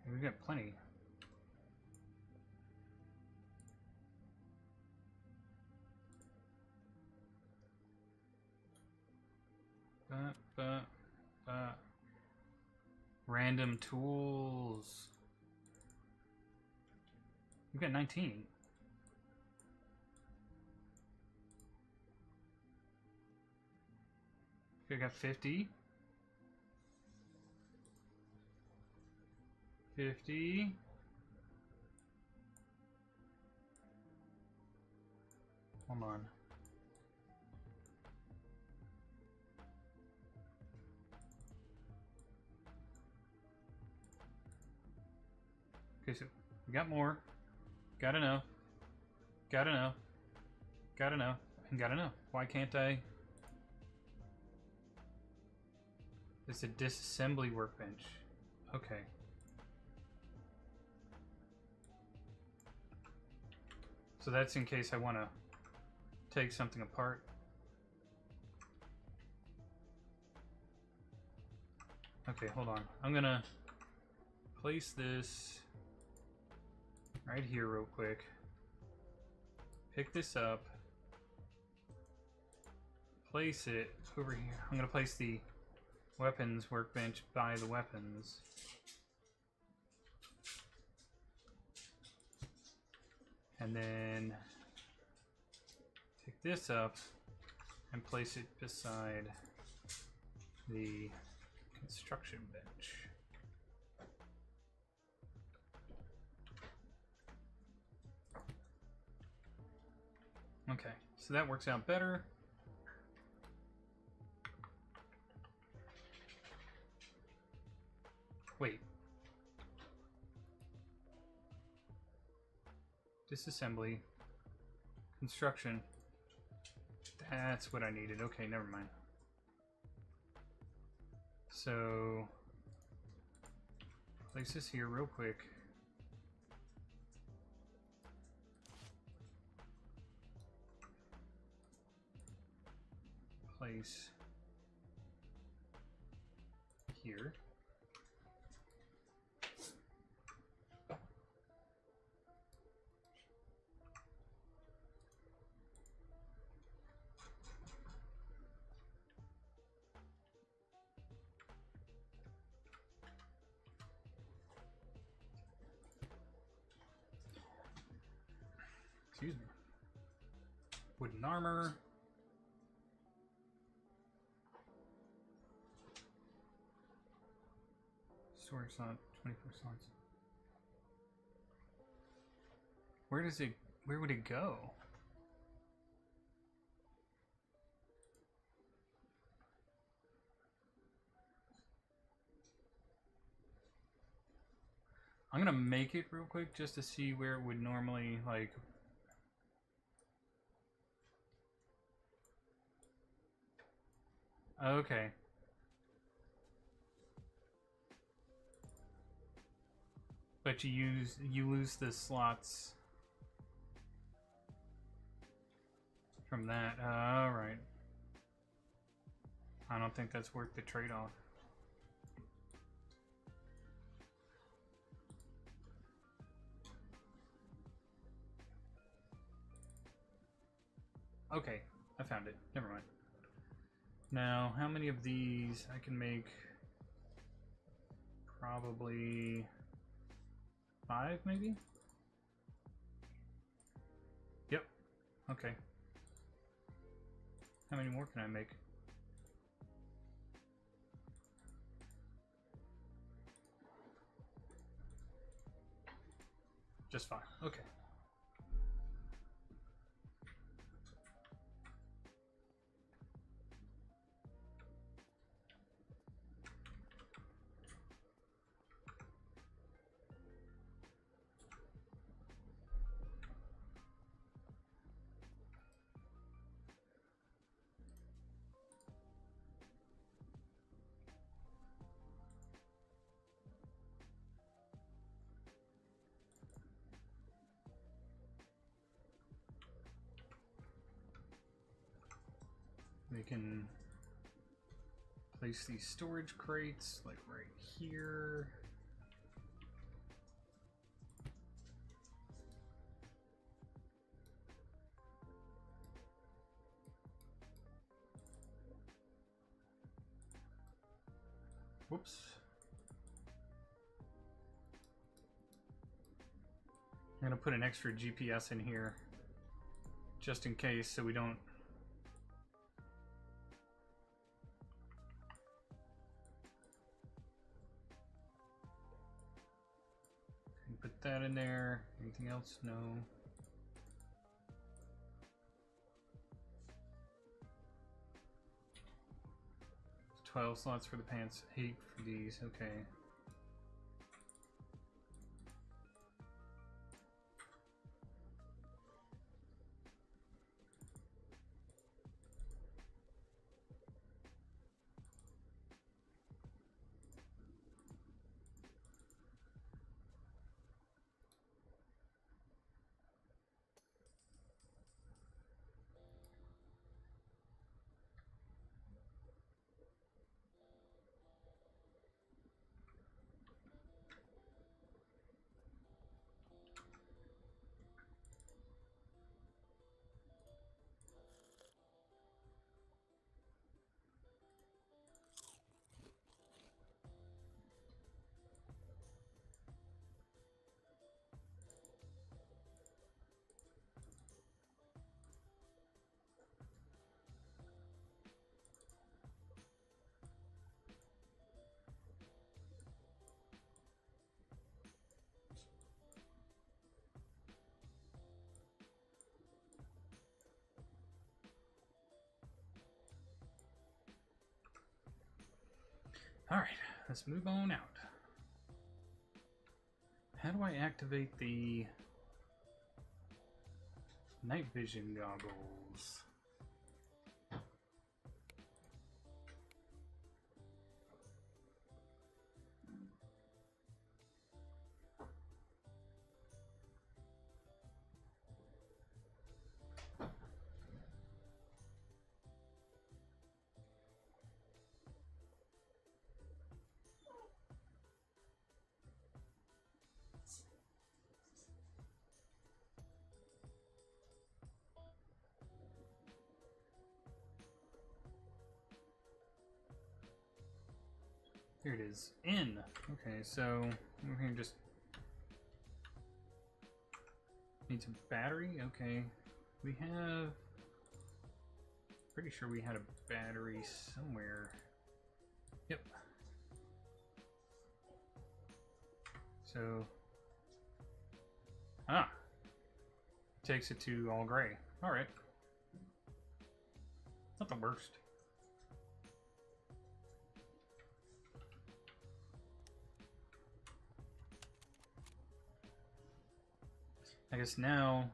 Yeah, we've got plenty. Random tools. We've got 19. We got 50. 50. Hold on. Okay, so we got more. Got enough. Got enough. Got enough. And got enough. Why can't I? It's a disassembly workbench. Okay. So that's in case I want to take something apart. Okay, hold on. I'm gonna place this right here real quick. Pick this up. Place it over here. I'm gonna place the weapons workbench by the weapons. And then take this up and place it beside the construction bench. Okay, so that works out better. Wait. Disassembly. Construction. That's what I needed. Okay, never mind. So, place this here real quick. Place here. Excuse me. Wooden armor. Storage slot, 24 slots. Where would it go? I'm gonna make it real quick just to see where it would normally, like... Okay. But you lose the slots from that. Alright. I don't think that's worth the trade-off. Okay, I found it. Never mind. Now, how many of these I can make? Probably 5, maybe? Yep. Okay. How many more can I make? Just 5. Okay. We can place these storage crates like right here. Whoops. I'm gonna put an extra GPS in here just in case so we don't put that in there. Anything else? No. 12 slots for the pants, 8 for these. Okay. Alright, let's move on out. How do I activate the night vision goggles? Here it is. In. Okay, so we're going to just Needs a battery? Okay. We have... Pretty sure we had a battery somewhere. Yep. So... Ah! Takes it to all gray. Alright. Not the worst. I guess now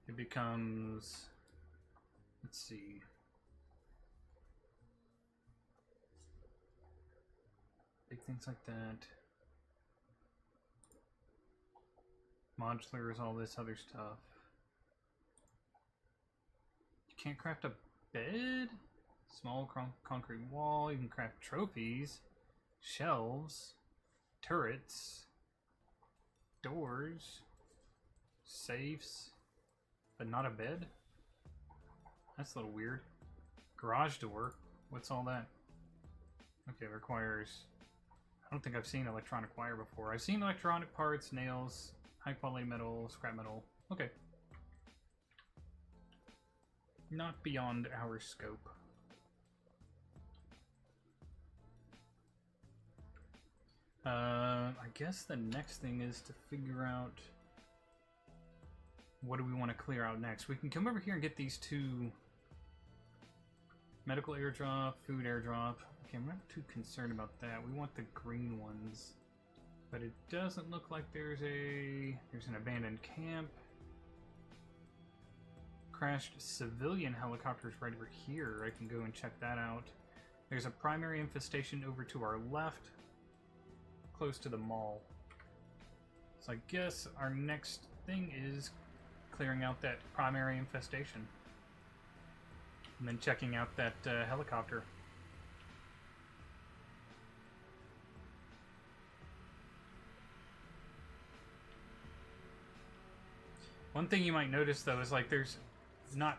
it becomes, let's see, big things like that, modulars, all this other stuff. You can't craft a bed, small concrete wall. You can craft trophies, shelves, turrets, doors, safes, but not a bed? That's a little weird. Garage door? What's all that? Okay, it requires... I don't think I've seen electronic wire before. I've seen electronic parts, nails, high quality metal, scrap metal. Okay. Not beyond our scope. I guess the next thing is to figure out what do we want to clear out next. We can come over here and get these two medical airdrop, food airdrop. Okay, I'm not too concerned about that. We want the green ones, but it doesn't look like there's an abandoned camp. Crashed civilian helicopters right over here. I can go and check that out. There's a primary infestation over to our left, close to the mall. So I guess our next thing is clearing out that primary infestation. And then checking out that helicopter. One thing you might notice though is like there's not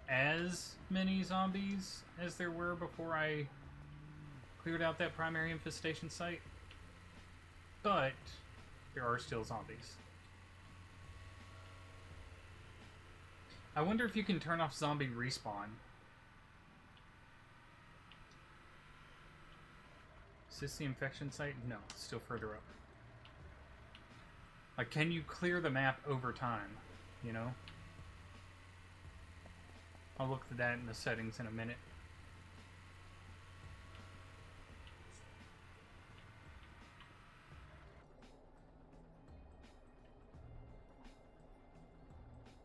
as many zombies as there were before I cleared out that primary infestation site. But there are still zombies. I wonder if you can turn off zombie respawn. Is this the infection site? No, it's still further up. Like, can you clear the map over time? You know? I'll look at that in the settings in a minute.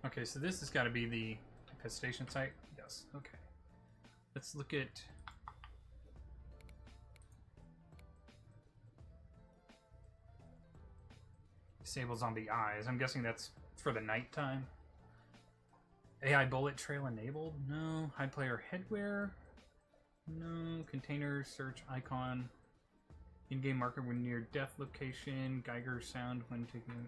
Okay, so this has got to be the infestation site. Yes, okay. Let's look at... Disable zombie eyes. I'm guessing that's for the nighttime. AI bullet trail enabled? No. Hide player headwear? No. Container search icon. In-game marker when near death location. Geiger sound when taking...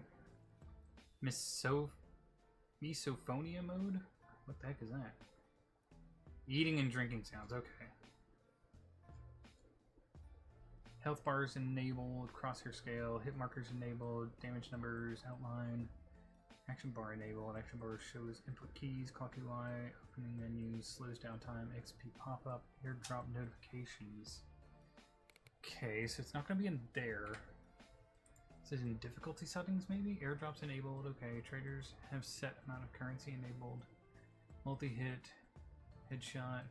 Misophonia mode? What the heck is that? Eating and drinking sounds, okay. Health bars enabled, crosshair scale, hit markers enabled, damage numbers, outline, action bar enabled, action bar shows input keys, clock UI, opening menus, slows down time, XP pop-up, airdrop notifications. Okay, so it's not going to be in there. It says in difficulty settings maybe? Airdrops enabled, okay. Traders have set amount of currency enabled. Multi-hit, headshot,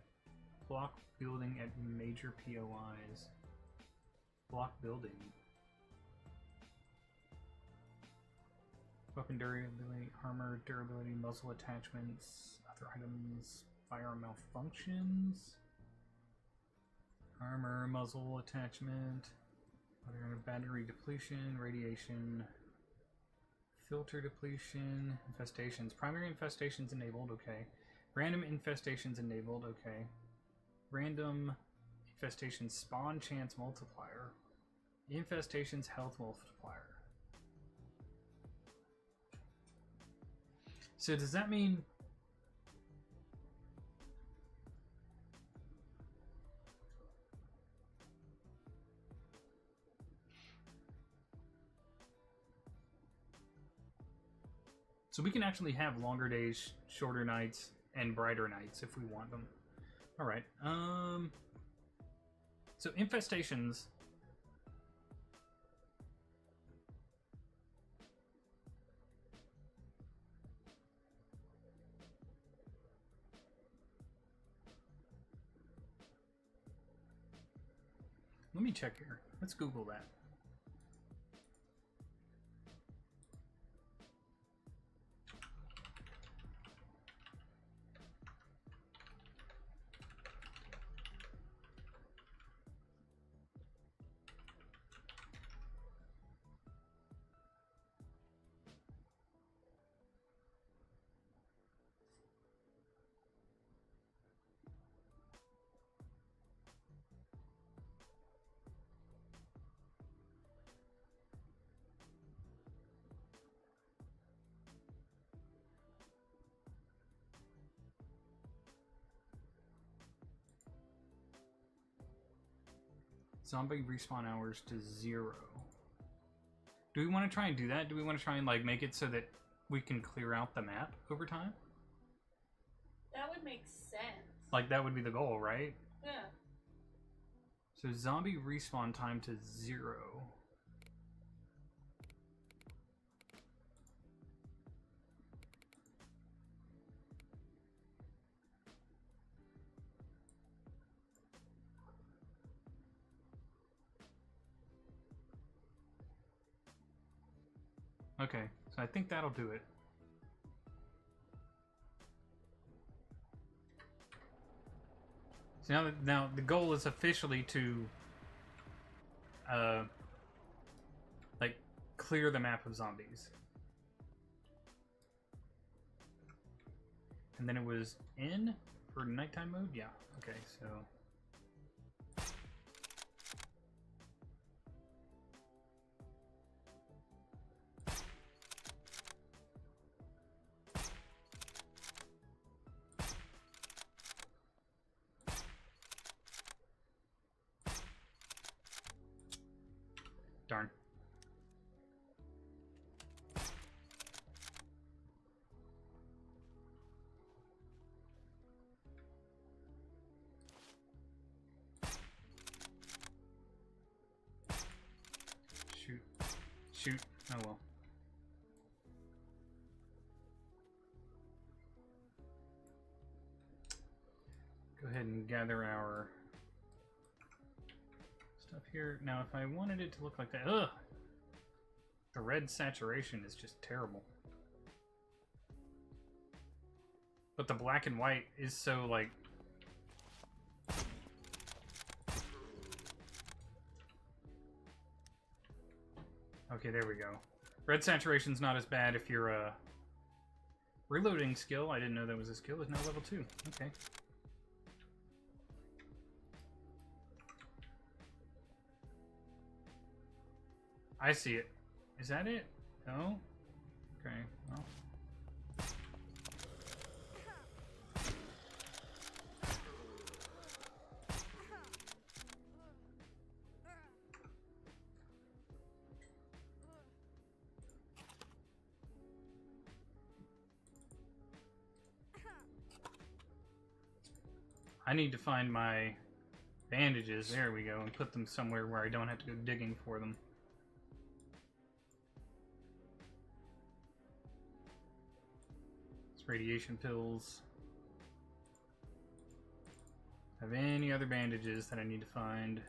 block building at major POIs. Block building. Weapon durability, armor durability, muzzle attachments, other items, firearm malfunctions. Armor, muzzle attachment. Other battery depletion, radiation, filter depletion, infestations. Primary infestations enabled, okay. Random infestations enabled, okay. Random infestation spawn chance multiplier. Infestations health multiplier. So does that mean... So we can actually have longer days, shorter nights, and brighter nights if we want them. Alright, so infestations. Let me check here. Let's Google that. Zombie respawn hours to 0. Do we want to try and do that? Do we want to try and like make it so that we can clear out the map over time? That would make sense. Like that would be the goal, right? Yeah. So zombie respawn time to 0. Okay, so I think that'll do it. So now the goal is officially to like clear the map of zombies. And then it was N for nighttime mode? Yeah. Okay, so darn. Shoot. Shoot. Oh well. Go ahead and gather our stuff here. Now, if I wanted it to look like that... Ugh! The red saturation is just terrible. But the black and white is so, like... Okay, there we go. Red saturation's not as bad if you're a... Reloading skill, I didn't know that was a skill, is now level 2. Okay. I see it. Is that it? No? Okay, well. I need to find my bandages, there we go, and put them somewhere where I don't have to go digging for them. Radiation pills. Have any other bandages that I need to find?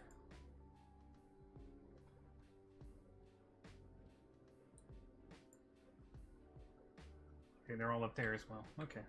Okay, they're all up there as well. Okay.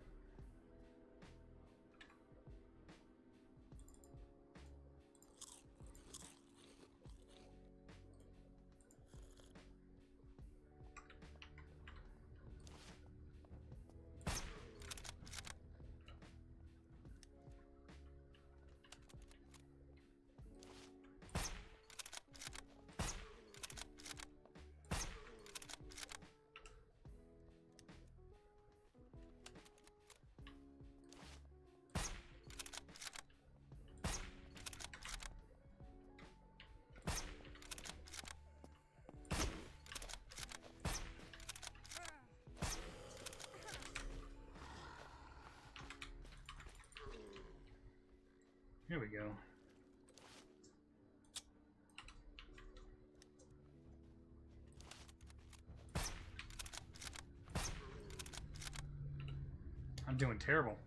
Here we go. I'm doing terrible.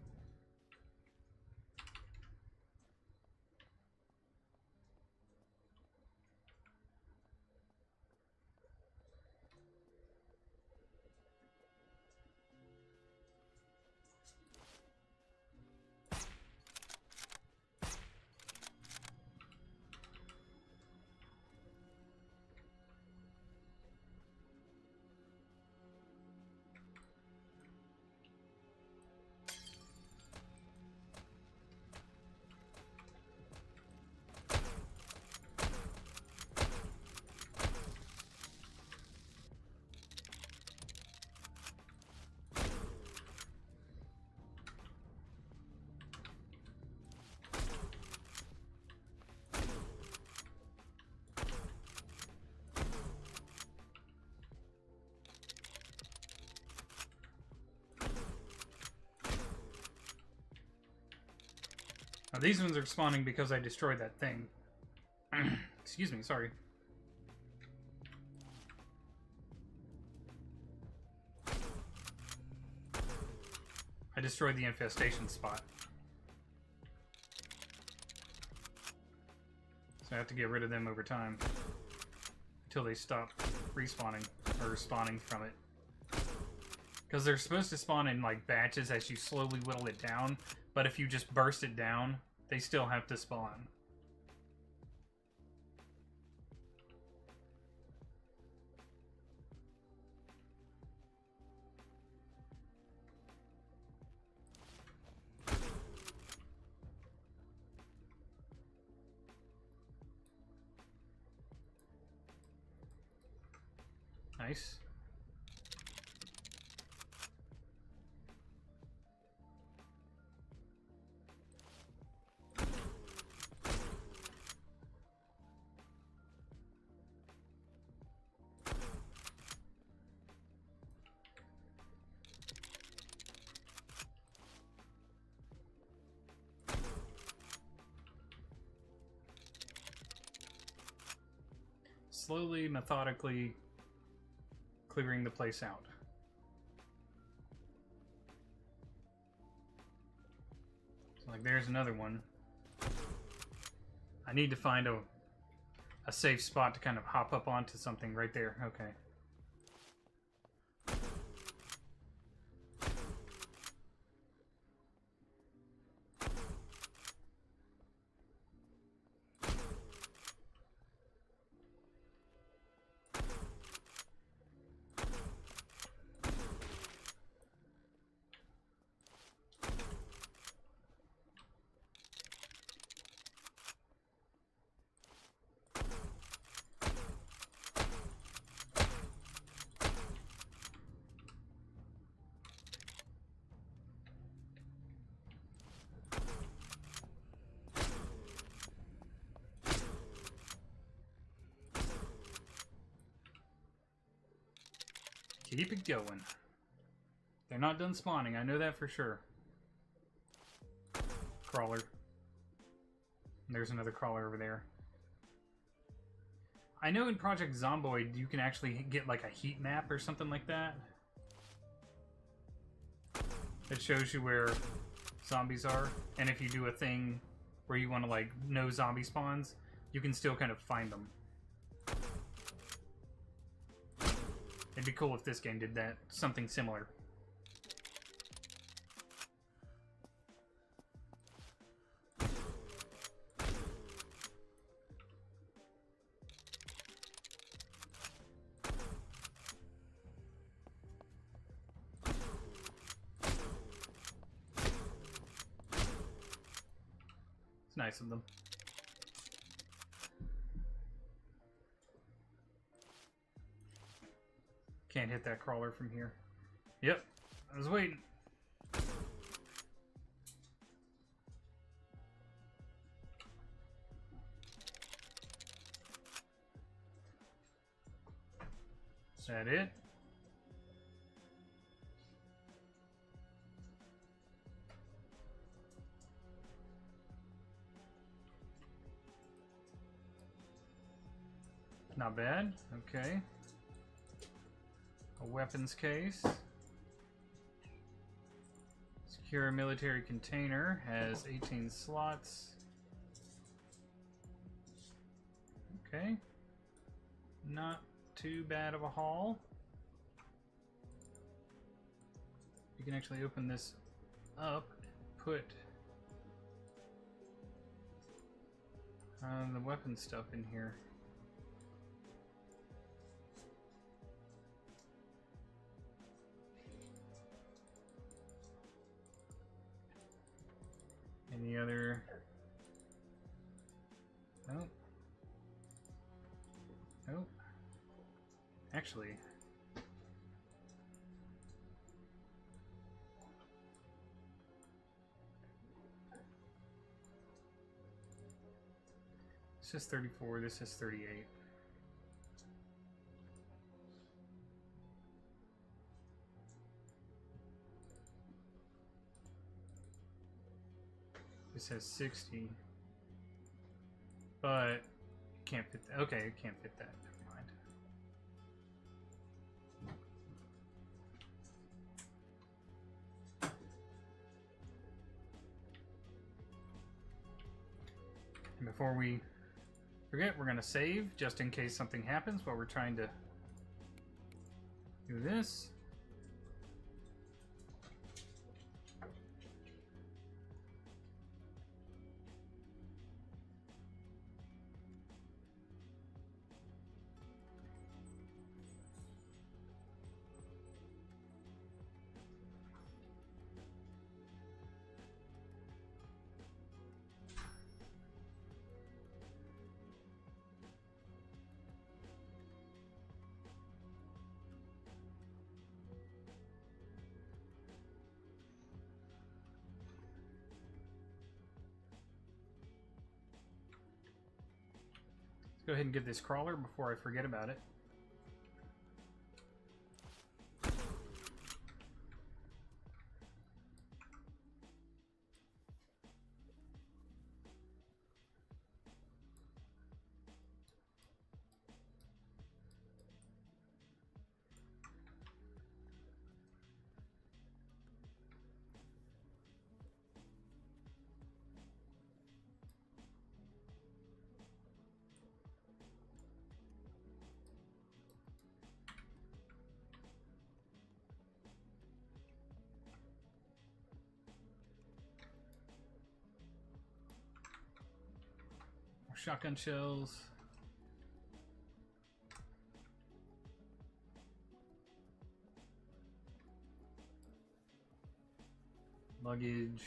Now, these ones are spawning because I destroyed that thing. Excuse me, sorry. I destroyed the infestation spot. So I have to get rid of them over time. Until they stop respawning, or spawning from it. Because they're supposed to spawn in like batches as you slowly whittle it down, but if you just burst it down, they still have to spawn. Nice. Slowly, methodically clearing the place out. So, like, there's another one. I need to find a safe spot to kind of hop up onto something right there. Okay. Keep it going. They're not done spawning, I know that for sure. Crawler. There's another crawler over there. I know in Project Zomboid you can actually get like a heat map or something like that. It shows you where zombies are, and if you do a thing where you want to like no zombie spawns, you can still kind of find them. It'd be cool if this game did that, something similar. It's nice of them. Can't hit that crawler from here. Yep, I was waiting. Is that it? Not bad. Okay. A weapons case. Secure military container. Has 18 slots. Okay. Not too bad of a haul. You can actually open this up. Put the weapon stuff in here. Any other? Nope. Nope. Actually. This is 34, this is 38. This has 60. But it can't fit that. Okay, it can't fit that. Never mind. And before we forget, we're going to save just in case something happens while we're trying to do this. Go ahead and get this crawler before I forget about it. Shotgun shells. Luggage.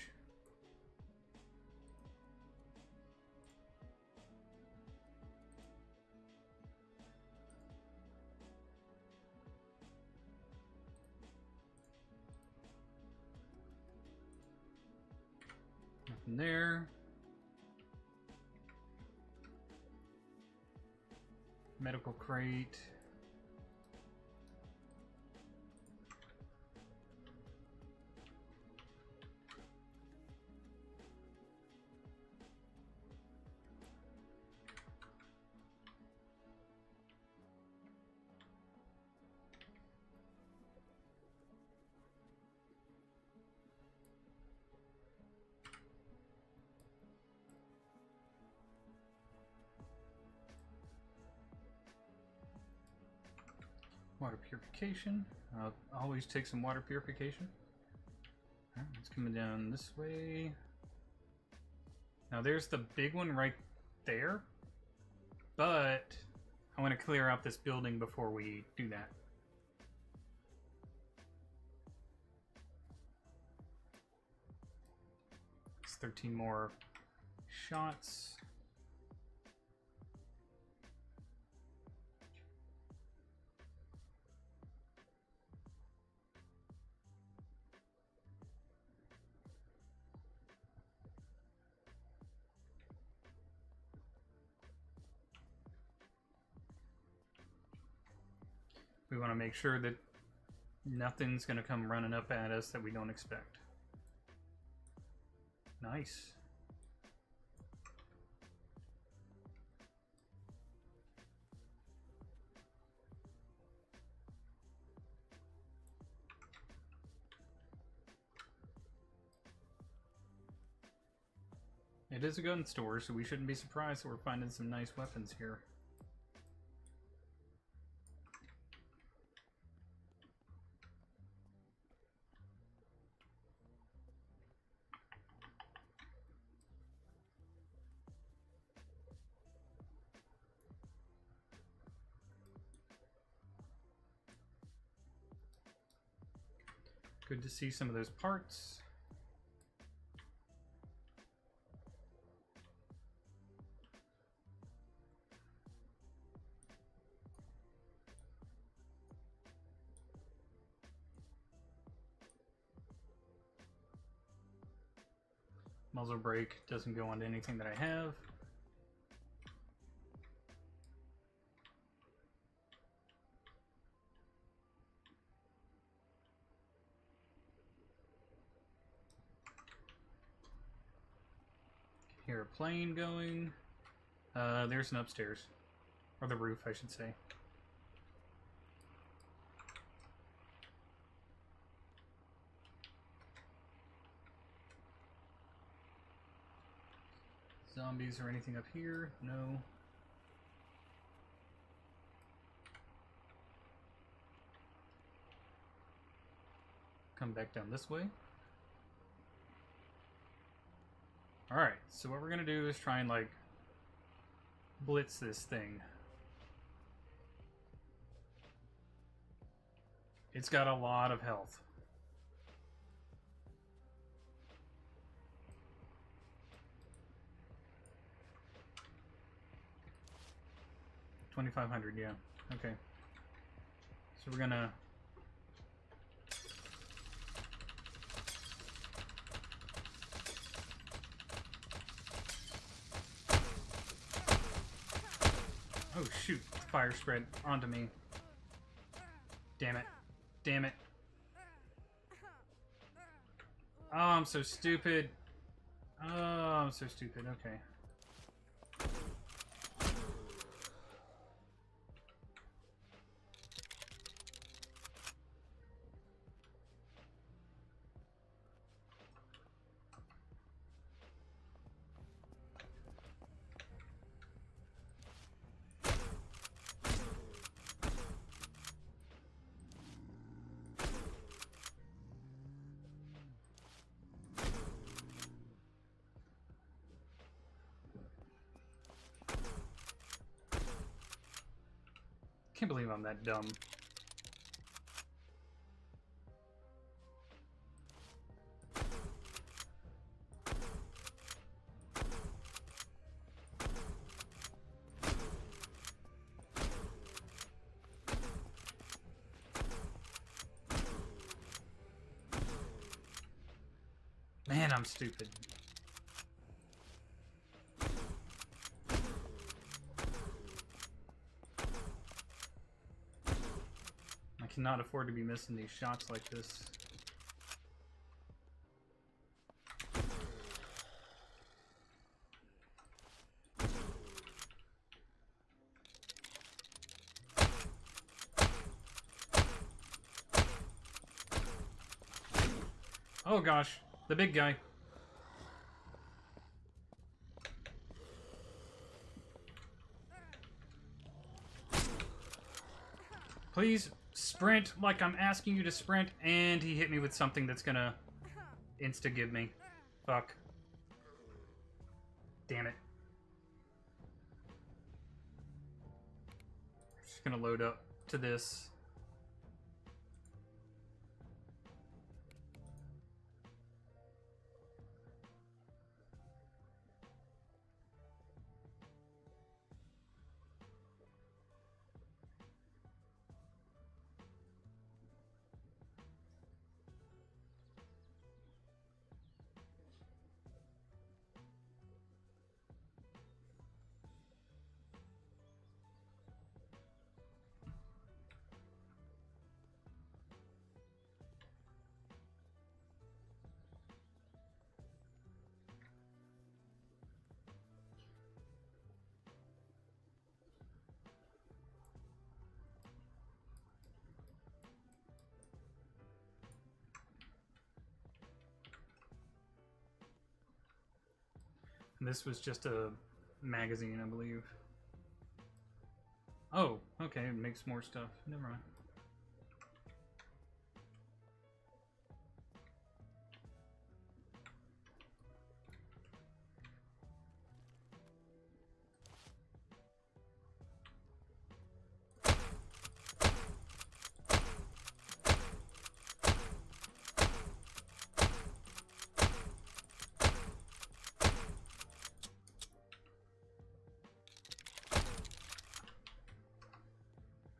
Nothing there. Medical crate. Water purification. I'll always take some water purification. Alright, it's coming down this way. Now there's the big one right there. But I want to clear out this building before we do that. It's 13 more shots. We want to make sure that nothing's going to come running up at us that we don't expect. Nice. It is a gun store, so we shouldn't be surprised that we're finding some nice weapons here. Good to see some of those parts. Muzzle brake doesn't go onto anything that I have. Hear a plane going. There's an upstairs. Or the roof, I should say. Zombies or anything up here? No. Come back down this way. Alright, so what we're gonna do is try and, like, blitz this thing. It's got a lot of health. $2,500, yeah. Okay. So we're gonna... Oh shoot, fire spread onto me. Damn it. Damn it. Oh, I'm so stupid. Oh, I'm so stupid. Okay. Can't believe I'm that dumb. Man, I'm stupid. I cannot afford to be missing these shots like this. Oh gosh, the big guy. Please sprint like I'm asking you to sprint, and he hit me with something that's gonna insta-give me. Fuck. Damn it. Just gonna load up to this. And this was just a magazine, I believe. Oh, okay, it makes more stuff. Never mind.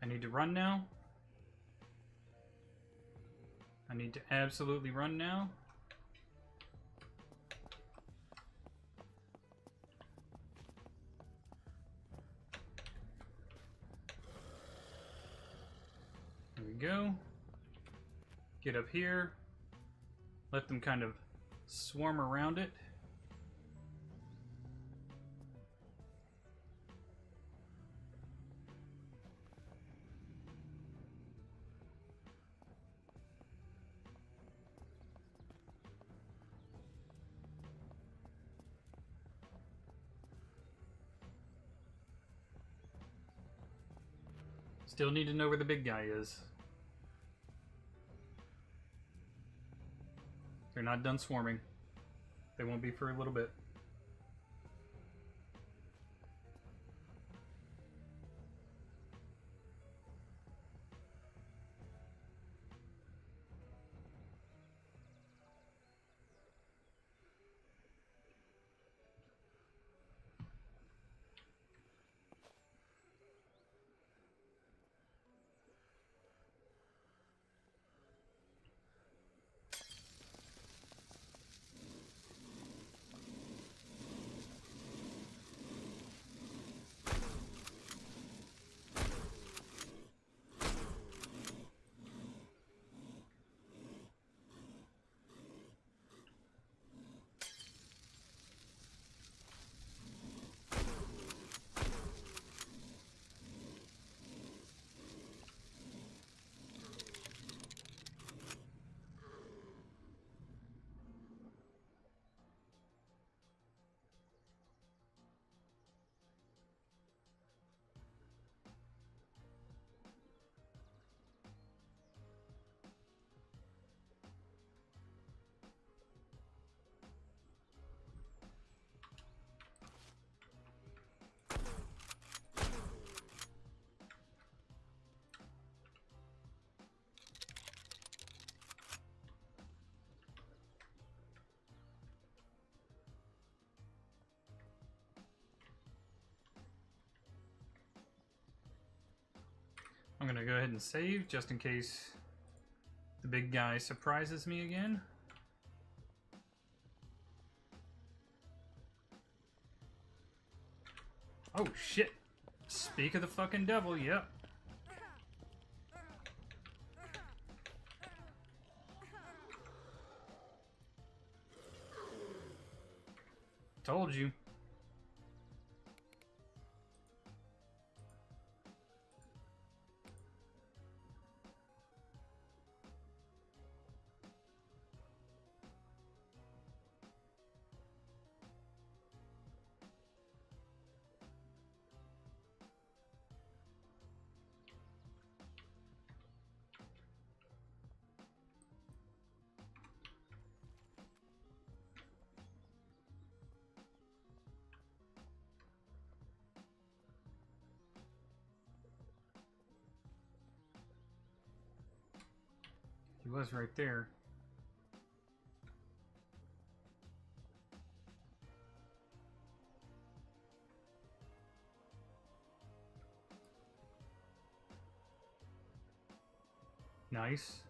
I need to run now. I need to absolutely run now. There we go. Get up here. Let them kind of swarm around it. Still need to know where the big guy is. They're not done swarming. They won't be for a little bit. I'm gonna go ahead and save just in case the big guy surprises me again. Oh shit! Speak of the fucking devil, yep. Told you. He was right there. Nice.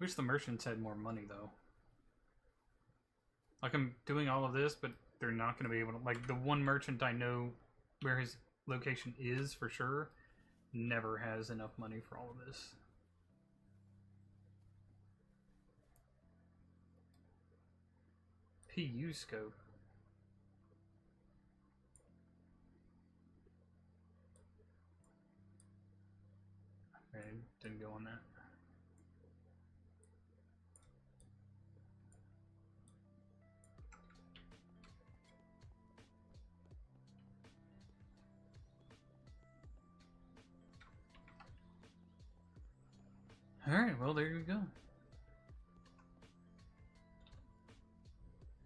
Wish the merchants had more money, though. Like, I'm doing all of this, but they're not going to be able to... Like, the one merchant I know where his location is, for sure, never has enough money for all of this. PU scope. Okay, didn't go on that. Alright, well, there you go.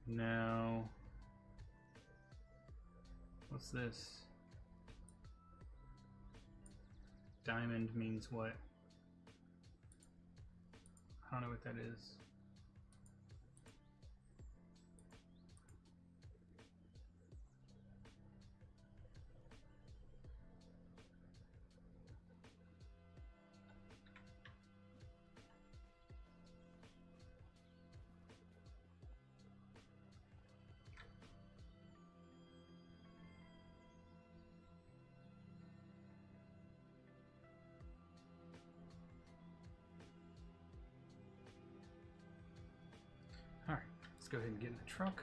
Now, what's this? Diamond means what? I don't know what that is. Alright, let's go ahead and get in the truck.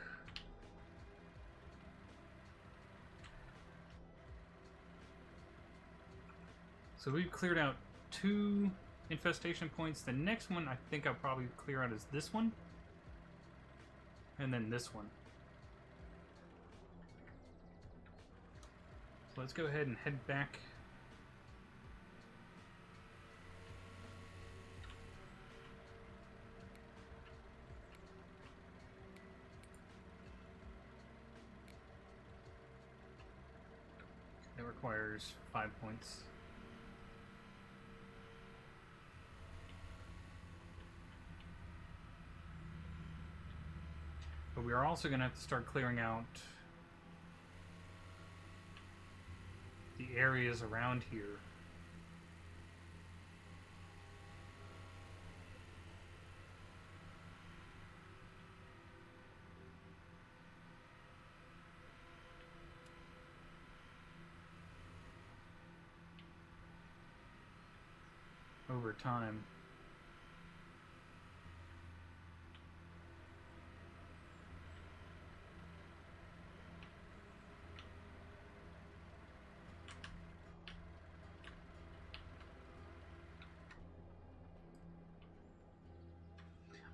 So we've cleared out 2 infestation points. The next one I think I'll probably clear out is this one. And then this one. So let's go ahead and head back. That requires 5 points. But we are also going to have to start clearing out the areas around here. Over time.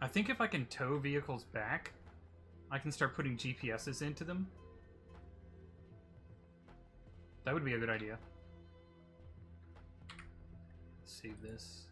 I think if I can tow vehicles back, I can start putting GPSs into them. That would be a good idea. Save this.